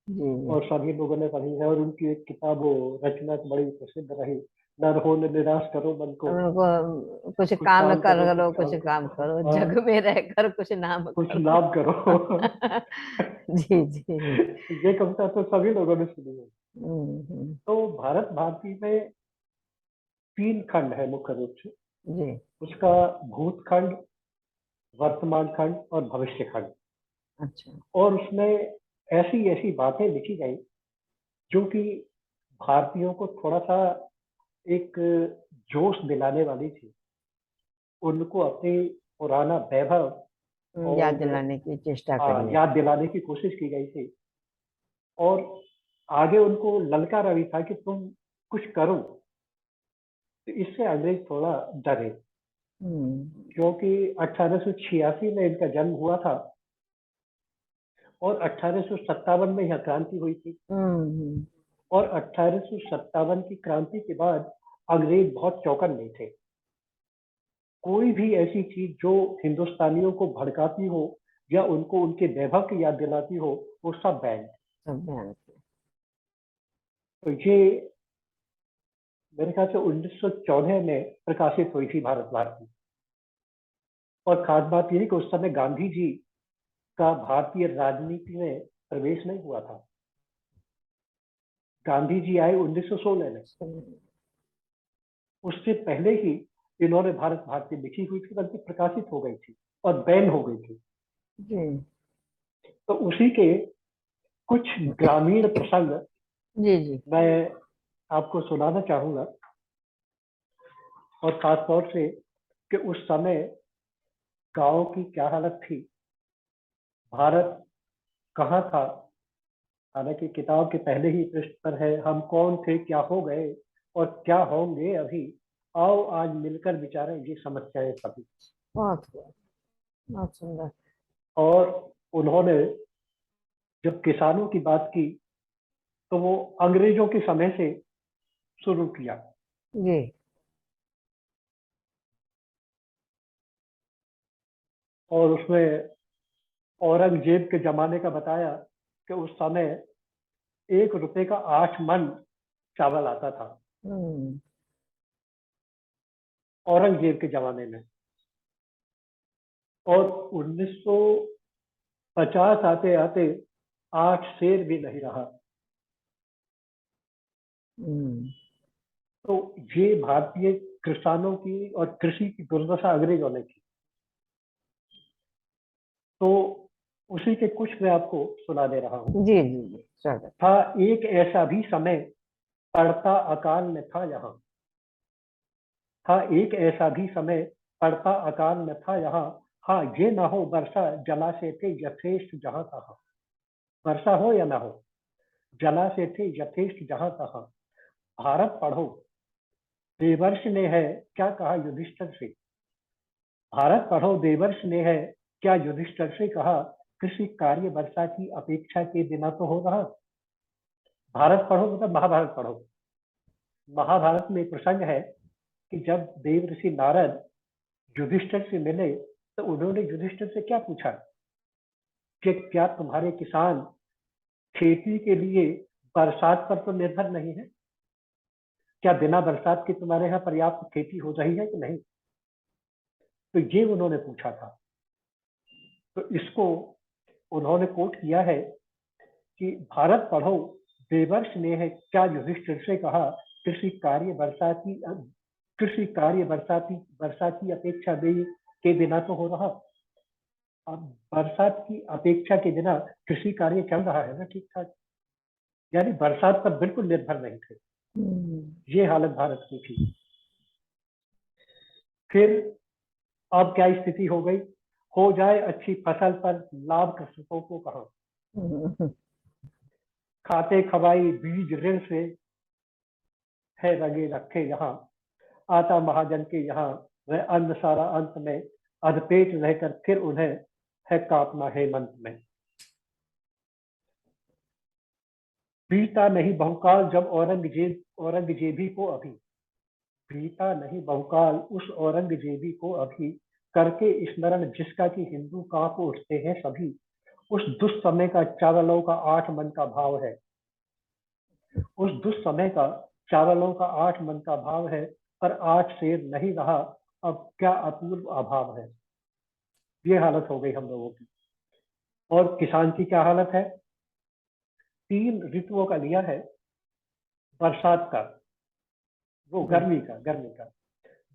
जी जी। और सभी लोगों ने पढ़ी है। और उनकी एक किताब, वो रचना तो बड़ी प्रसिद्ध रही, न हो न निराश करो मन को, उनको कुछ कुछ काम काम कर करो लो, कुछ कुछ काम काम करो, करो, हाँ, जग में रहकर कुछ नाम कुछ करो। नाम करो। जी जी। ये कविता तो सभी लोगों ने सुनी है। हम्म। तो भारत भारती में 3 खंड है मुख्य रूप से, जी। उसका भूतखंड, वर्तमान खंड और भविष्य खंड। अच्छा। और उसमें ऐसी ऐसी बातें लिखी गई जो कि भारतीयों को थोड़ा सा एक जोश दिलाने वाली थी, उनको अपनी पुराना वैभव याद और दिलाने की चेष्टा करी है। याद दिलाने की कोशिश की गई थी। और आगे उनको ललकारा भी था कि तुम कुछ करो। तो इससे अंग्रेज थोड़ा डरे, हम्म। क्योंकि 1886 में इनका जन्म हुआ था और 1857 में यह क्रांति हुई थी। और 1857 की क्रांति के बाद अंग्रेज बहुत चौकन्ने थे। कोई भी ऐसी चीज जो हिंदुस्तानियों को भड़काती हो या उनको उनके वैभव की याद दिलाती हो, वो सब बैन। तो ये मेरे ख्याल से 1914 में प्रकाशित हुई थी भारत भारती। और खास बात यह कि उस समय गांधी जी का भारतीय राजनीति में प्रवेश नहीं हुआ था। गांधी जी आए 1916 में। उससे पहले ही इन्होंने भारत भारती लिखी हुई थी, बल्कि प्रकाशित हो गई थी और बैन हो गई थी। तो उसी के कुछ ग्रामीण प्रसंग मैं आपको सुनाना चाहूंगा। और खास तौर से कि उस समय गांव की क्या हालत थी, भारत कहाँ था। हालांकि किताब के पहले ही पृष्ठ पर है, हम कौन थे, क्या हो गए और क्या होंगे अभी, आओ आज मिलकर विचारें ये समस्याएं सभी। बहुत सुंदर। और उन्होंने जब किसानों की बात की तो वो अंग्रेजों के समय से शुरू किया। जी। और उसमें औरंगजेब के जमाने का बताया कि उस समय 1 रुपए का 8 मन चावल आता था, औरंगजेब के जमाने में। और 1950 आते आते 8 शेर भी नहीं रहा। तो ये भारतीय किसानों की और कृषि की दुर्दशा अंग्रेजों ने की। तो उसी के कुछ मैं आपको सुना दे रहा हूँ। जी जी जी, स्वागत। था एक ऐसा भी समय, पड़ता अकाल में था यहाँ। था एक ऐसा भी समय, पड़ता अकाल में था यहाँ। हाँ ये ना हो वर्षा, जलाशय थे यथेष्ट जहाँ तहाँ। वर्षा हो या ना हो, जलाशय थे यथेष्ट जहाँ तहाँ। भारत पढ़ो, देवर्ष ने है क्या कहा युधिष्ठिर से। भारत पढ़ो देवर्ष ने है क्या युधिष्ठिर से कहा। कृषि कार्य वर्षा की अपेक्षा के बिना तो हो रहा। भारत पढ़ो मतलब महाभारत पढ़ो। महाभारत में प्रसंग है कि जब देव ऋषि नारद युधिष्ठिर से मिले तो उन्होंने युधिष्ठिर से क्या पूछा कि क्या तुम्हारे किसान खेती के लिए बरसात पर तो निर्भर नहीं है। क्या बिना बरसात के तुम्हारे यहाँ पर्याप्त खेती हो रही है कि नहीं। तो ये उन्होंने पूछा था। तो इसको उन्होंने कोट किया है कि भारत पढ़ो देवर्ष ने है क्या युधिष्ठिर से कहा। कृषि कार्य बरसाती कृषि कार्य बरसाती वर्षा की अपेक्षा के बिना तो हो रहा। अब बरसात की अपेक्षा के बिना कृषि कार्य चल रहा है ना ठीक ठाक। यानी बरसात पर बिल्कुल निर्भर नहीं थे। ये हालत भारत की थी। फिर अब क्या स्थिति हो गई, हो जाए अच्छी फसल पर लाभ कृषकों को कहा। खाते खवाई बीज ऋण से है रंगे रखे यहाँ। आता महाजन के यहाँ वह अन्न सारा अंत में। अधपेट रहकर फिर उन्हें है काटना हेमंत में। बीता नहीं बहुकाल जब औरंगजेबी को अभी। बीता नहीं बहुकाल उस औरंगजेबी को अभी। करके स्मरण जिसका कि हिंदू कांप उठते हैं सभी। उस दुष्समय का चावलों का 8 मन का भाव है। उस दुष्समय का चावलों का 8 मन का भाव है। पर 8 शेर नहीं रहा, अब क्या अपूर्व अभाव है। ये हालत हो गई हम लोगों की। और किसान की क्या हालत है। 3 ऋतुओं का लिया है। बरसात का, वो गर्मी का।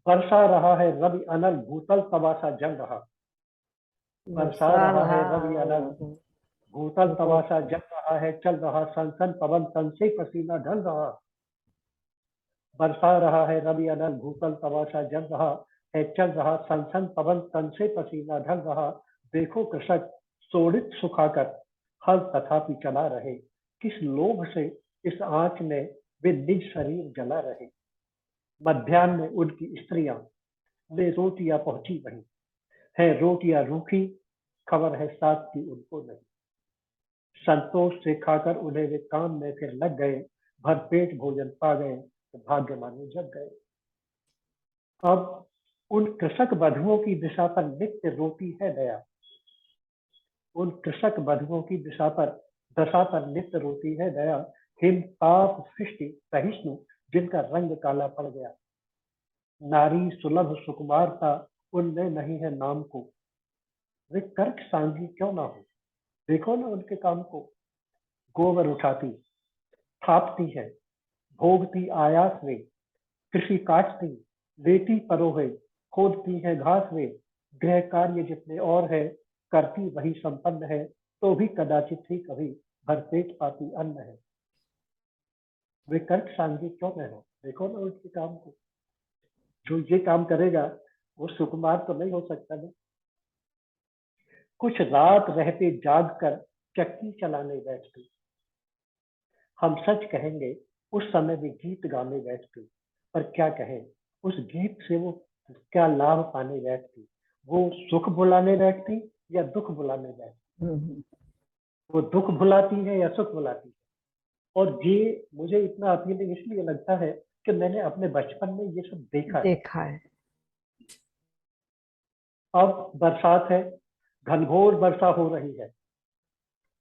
बरसा रहा है रवि अनल भूतल तवासा जल रहा। बरसा रहा है रवि अनल भूतल तवासा जल रहा है। चल रहा सन सन पवन तन से पसीना ढल रहा। बरसा रहा है रवि अनल भूतल तवासा जल रहा है। चल रहा सन सन पवन तन से पसीना ढल रहा। देखो कृषक शोणित सुखाकर हल तथापि चला रहे। किस लोभ से इस आंच में वे निज शरीर जला रहे। मध्याह्न में उनकी स्त्रियां ले रोटियां पहुंची वहीं। है रोटियां रूखी, खबर है साथ की उनको नहीं। संतोष से खाकर उन्हें वे काम में फिर लग गए, भरपेट भोजन पा गए तो भाग्य मानो जग गए। अब उन कृषक बंधुओं की दिशा पर नित्य रोती है दया, उन कृषक बंधुओं की दशा पर नित्य रोती है दया। हिमताप सृष्टि सहिष्णु जिनका रंग काला पड़ गया, नारी सुलभ सुकुमारता उनमें नहीं है नाम को। वे कर्क सांगी क्यों ना हो, देखो ना उनके काम को। गोबर उठाती, थापती है, भोगती आयास वे, कृषि काटती, लेती परोहे, खोदती है घास वे। गृह कार्य जितने और है, करती वही संपन्न है, तो भी कदाचित ही कभी भरपेट पाती अन्न है। वे कर्क सांगी क्यों न हो, देखो ना उनके काम को। जो ये काम करेगा वो सुकुमार तो नहीं हो सकता ना। कुछ रात रहते जाग कर चक्की चलाने बैठती, हम सच कहेंगे उस समय भी गीत गाने बैठती। पर क्या कहें, उस गीत से वो क्या लाभ पाने बैठती। वो सुख भुलाने बैठती या दुख भुलाने बैठती। हम्म। वो दुख भुलाती है या सुख भुलाती है। और ये मुझे इतना अपीलिंग इसलिए लगता है कि मैंने अपने बचपन में ये सब देखा है। देखा है। अब बरसात है, घनघोर वर्षा हो रही है,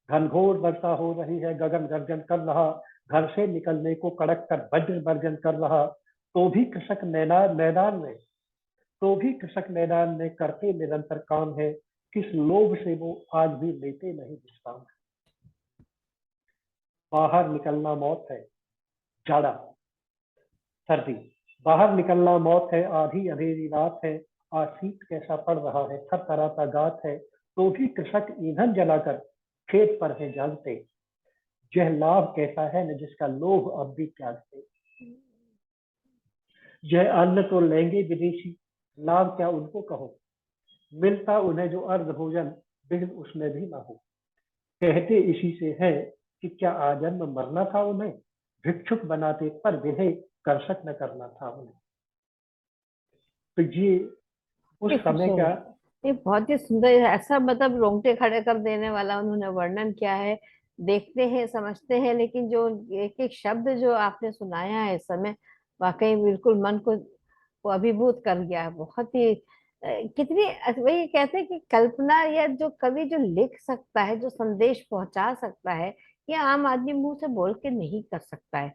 घनघोर वर्षा हो रही है, गगन गर्जन कर रहा, घर से निकलने को कड़क कर वज्र वर्जन कर रहा। तो भी कृषक मैदान में, तो भी कृषक मैदान में करते निरंतर काम है। किस लोभ से वो आज भी लेते नहीं विश्राम। बाहर निकलना मौत है, जाड़ा सर्दी, बाहर निकलना मौत है, आधी अंधेरी रात है, आज शीत कैसा पड़ रहा है, थरथराता गात है। तो भी कृषक ईंधन जलाकर खेत पर है जागते। यह लाभ कैसा है न जिसका लोभ अब भी त्यागते। यह अन्न तो लेंगे विदेशी, लाभ क्या उनको कहो, मिलता उन्हें जो अर्ध भोजन, बिन उसमें भी ना हो। कहते इसी से है कि क्या आजन्म मरना था उन्हें, भिक्षुक बनाते पर विधेय कर्षक न करना था उन्हें। तो ये उस ये समय का। खूबसूरत, ये बहुत ही सुंदर, ऐसा मतलब रोंगटे खड़े कर देने वाला उन्होंने वर्णन किया है। देखते हैं समझते हैं, लेकिन जो एक एक शब्द जो आपने सुनाया है इस समय, वाकई बिल्कुल मन को अभिभूत कर गया है। बहुत ही कितनी वही कहते हैं कि कल्पना, या जो कवि जो लिख सकता है, जो संदेश पहुंचा सकता है, ये आम आदमी मुंह से बोल के नहीं कर सकता है।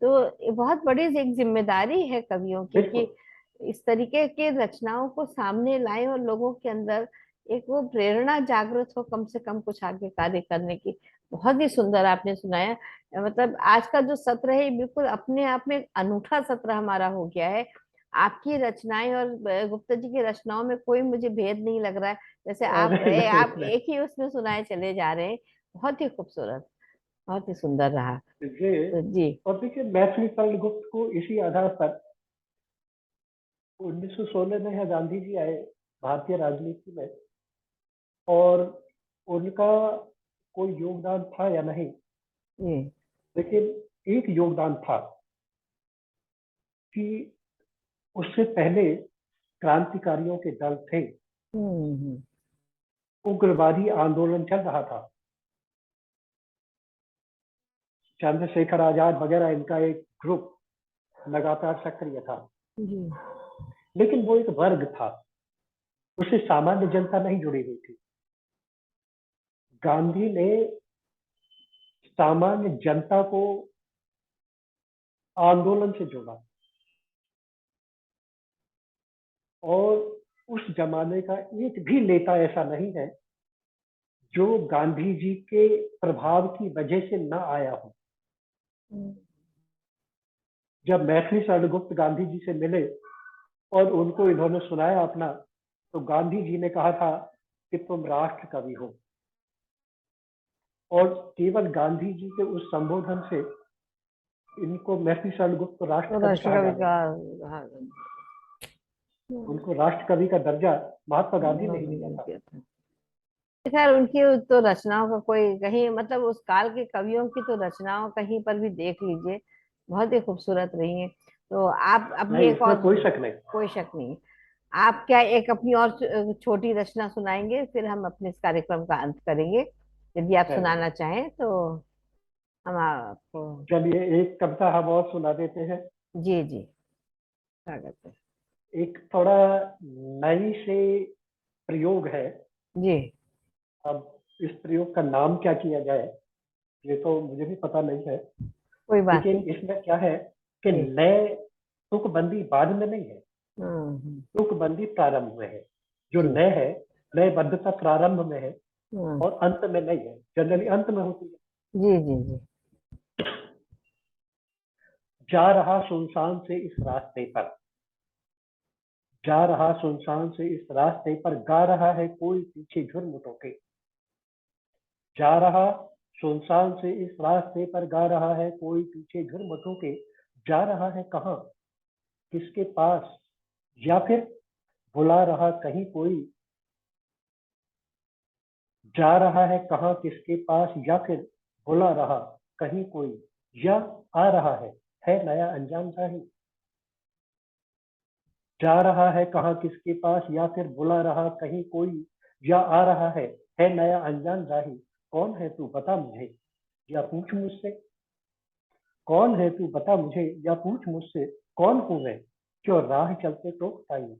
तो ये बहुत बड़ी एक जिम्मेदारी है कवियों की कि बिल्कुल। इस तरीके के रचनाओं को सामने लाएं और लोगों के अंदर एक वो प्रेरणा जागृत हो, कम से कम कुछ आगे कार्य करने की। बहुत ही सुंदर आपने सुनाया। मतलब आज का जो सत्र है, ये बिल्कुल अपने आप में एक अनूठा सत्र हमारा हो गया है। आपकी रचनाएं और गुप्ता जी की रचनाओं में कोई मुझे भेद नहीं लग रहा है। जैसे नहीं नहीं आप नहीं। एक ही उसमें सुनाए चले जा रहे हैं। बहुत ही खूबसूरत, बहुत ही सुंदर रहा। ये तो जी। और देखिए मैथिली गुप्त को इसी आधार पर 1916 में है गांधी जी आए भारतीय राजनीति में। और उनका कोई योगदान था या नहीं, जी। लेकिन एक योगदान था कि उससे पहले क्रांतिकारियों के दल थे, हम्म। उग्रवादी आंदोलन चल रहा था, चंद्रशेखर आजाद वगैरह इनका एक ग्रुप लगातार सक्रिय था। जी। लेकिन वो एक वर्ग था, उससे सामान्य जनता नहीं जुड़ी हुई थी। गांधी ने सामान्य जनता को आंदोलन से जोड़ा। और उस जमाने का एक भी नेता ऐसा नहीं है जो गांधी जी के प्रभाव की वजह से न आया हो। हम्म। जब मैथिली शरणगुप्त गांधी जी से मिले और उनको इन्होंने सुनाया अपना, तो गांधी जी ने कहा था कि तुम राष्ट्र कवि हो। और केवल गांधी जी के उस संबोधन से इनको मैथिली शरणगुप्त को राष्ट्र तो कवि कहा राष्ट्रकवि जाने का, लगा। हाँ, उनको राष्ट्र कवि का दर्जा महात्मा गांधी ने ही दिया नहीं था। किया था। खैर, उनकी तो रचनाओं का कोई कहीं मतलब, उस काल के कवियों की तो रचनाओं कहीं पर भी देख लीजिए, बहुत ही खूबसूरत रही है। तो आप अपनी नहीं, एक इसमें और, कोई शक नहीं। कोई शक नहीं। आप क्या एक अपनी और छोटी रचना सुनाएंगे, फिर हम अपने इस कार्यक्रम का अंत करेंगे। यदि आप है। सुनाना चाहें तो हम आपको। चलिए एक कविता हम और सुना देते हैं। जी जी, स्वागत है। एक थोड़ा नई से प्रयोग है। जी, अब इस प्रयोग का नाम क्या किया जाए ये तो मुझे भी पता नहीं है। कोई बात लेकिन नहीं। इसमें क्या है कि जी। नए तुकबंदी बाद में नहीं है, हम्म। तुकबंदी प्रारंभ में है। जो जी। नए है, लयबद्धता प्रारंभ में है हम्म। और अंत में नहीं है। जनरली अंत में होती है। जी जी जी। जा रहा सुनसान से इस रास्ते पर, जा रहा सुनसान से इस रास्ते पर, गा रहा है कोई पीछे झुर्म टोके। जा रहा सुनसान से इस रास्ते पर, गा रहा है कोई पीछे झुर्म टोके। जा रहा है कहाँ, किसके पास, या फिर बुला रहा कहीं कोई। जा रहा है कहाँ किसके पास, या फिर बुला रहा कहीं कोई, या आ रहा है नया अनजान सा ही। जा रहा है कहाँ किसके पास, या फिर बुला रहा कहीं कोई, या आ रहा है नया अनजान राही। कौन है तू बता मुझे, या पूछ मुझसे। कौन है तू बता मुझे, या पूछ मुझसे। कौन हूं मैं, जो राह चलते टोकता यूं।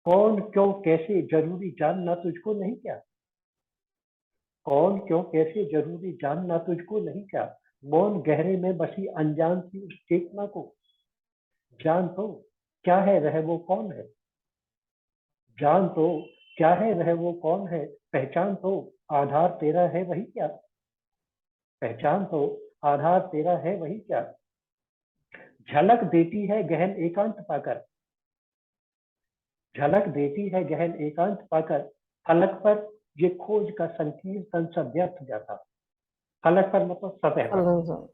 कौन क्यों कैसे जरूरी जानना तुझको नहीं क्या। कौन क्यों कैसे जरूरी जानना तुझको नहीं क्या। मौन गहरे में बसी अनजान सी उस चेतना को जान तो, क्या है वह वो कौन है। जान तो क्या है वह वो कौन है। पहचान तो आधार तेरा है वही क्या। पहचान तो आधार तेरा है वही क्या। झलक देती है गहन एकांत पाकर, झलक देती है गहन एकांत पाकर। फलक पर ये खोज का संकीर्तन सब व्यर्थ जाता। फलक पर मतलब सतह पर। हेलो।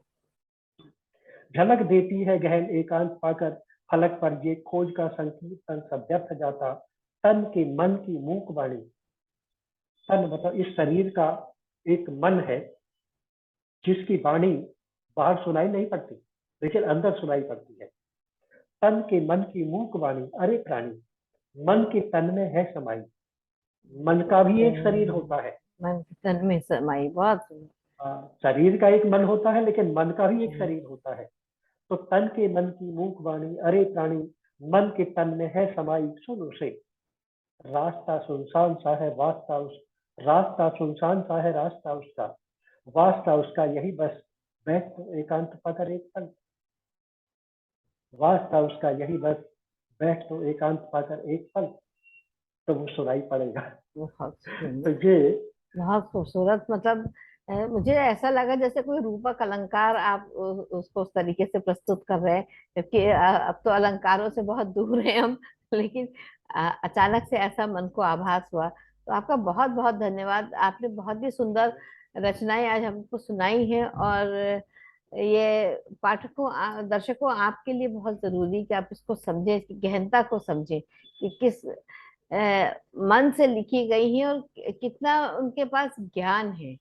झलक देती है गहन एकांत पाकर, फलक पर ये खोज का संकीर्तन सब व्यर्थ जाता। तन के मन की मूक वाणी, तन मतलब इस शरीर का एक मन है जिसकी वाणी बाहर सुनाई नहीं पड़ती लेकिन अंदर सुनाई पड़ती है। तन के मन की मूक वाणी, अरे प्राणी, मन के तन में है समाई। मन का भी एक शरीर होता है। मन के तन में समाई, बहुत सुंदर। शरीर का एक मन होता है लेकिन मन का भी एक हम्म। शरीर होता है। तो तन के मन की मूक वाणी, अरे प्राणी, मन के तन में है समाई, सुन उसे। रास्ता सुनसान सा है रास्ता उस, रास्ता सुनसान सा है रास्ता उसका, वास्ता उसका यही बस, बैठ तो एकांत पकड़ एक पल। वास्ता उसका यही बस, बैठ तो एकांत पाकर एक पल। तो वो सुनाई पड़ेगा। बहुत तो सुंदर। ये बहुत खूबसूरत, मतलब मुझे ऐसा लगा जैसे कोई रूपक अलंकार आप उसको उस तरीके से प्रस्तुत कर रहे हैं, क्योंकि अब तो अलंकारों से बहुत दूर हैं हम। लेकिन अचानक से ऐसा मन को आभास हुआ। तो आपका बहुत बहुत धन्यवाद। आपने बहुत ही सुंदर रचनाएं आज हमको सुनाई हैं, और ये पाठकों दर्शकों आपके लिए बहुत जरूरी कि आप इसको समझें, इसकी गहनता को समझें कि किस मन से लिखी गई हैं, और कितना उनके पास ज्ञान है।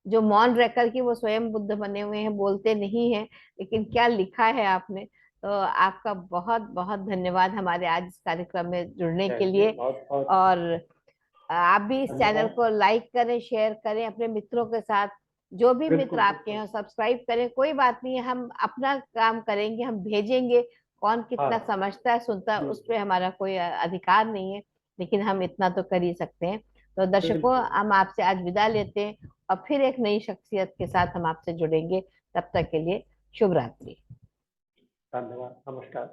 जो मौन रह करके वो स्वयं बुद्ध बने हुए हैं, बोलते नहीं हैं, लेकिन क्या लिखा है आपने। तो आपका बहुत बहुत धन्यवाद हमारे आज इस कार्यक्रम में जुड़ने के चलिए लिए। बहुत बहुत और आप भी इस चैनल धन्यवाद। को लाइक करें, शेयर करें अपने मित्रों के साथ। जो भी मित्र बिल्कुल आपके बिल्कुल। हैं सब्सक्राइब करें, कोई बात नहीं है, हम अपना काम करेंगे, हम भेजेंगे। कौन कितना हाँ समझता है सुनता है जी उस जी, पर हमारा कोई अधिकार नहीं है, लेकिन हम इतना तो कर ही सकते हैं। तो दर्शकों, बिल्कुल। हम आपसे आज विदा लेते हैं, और फिर एक नई शख्सियत के साथ हम आपसे जुड़ेंगे। तब तक के लिए शुभ रात्रि। धन्यवाद, नमस्कार।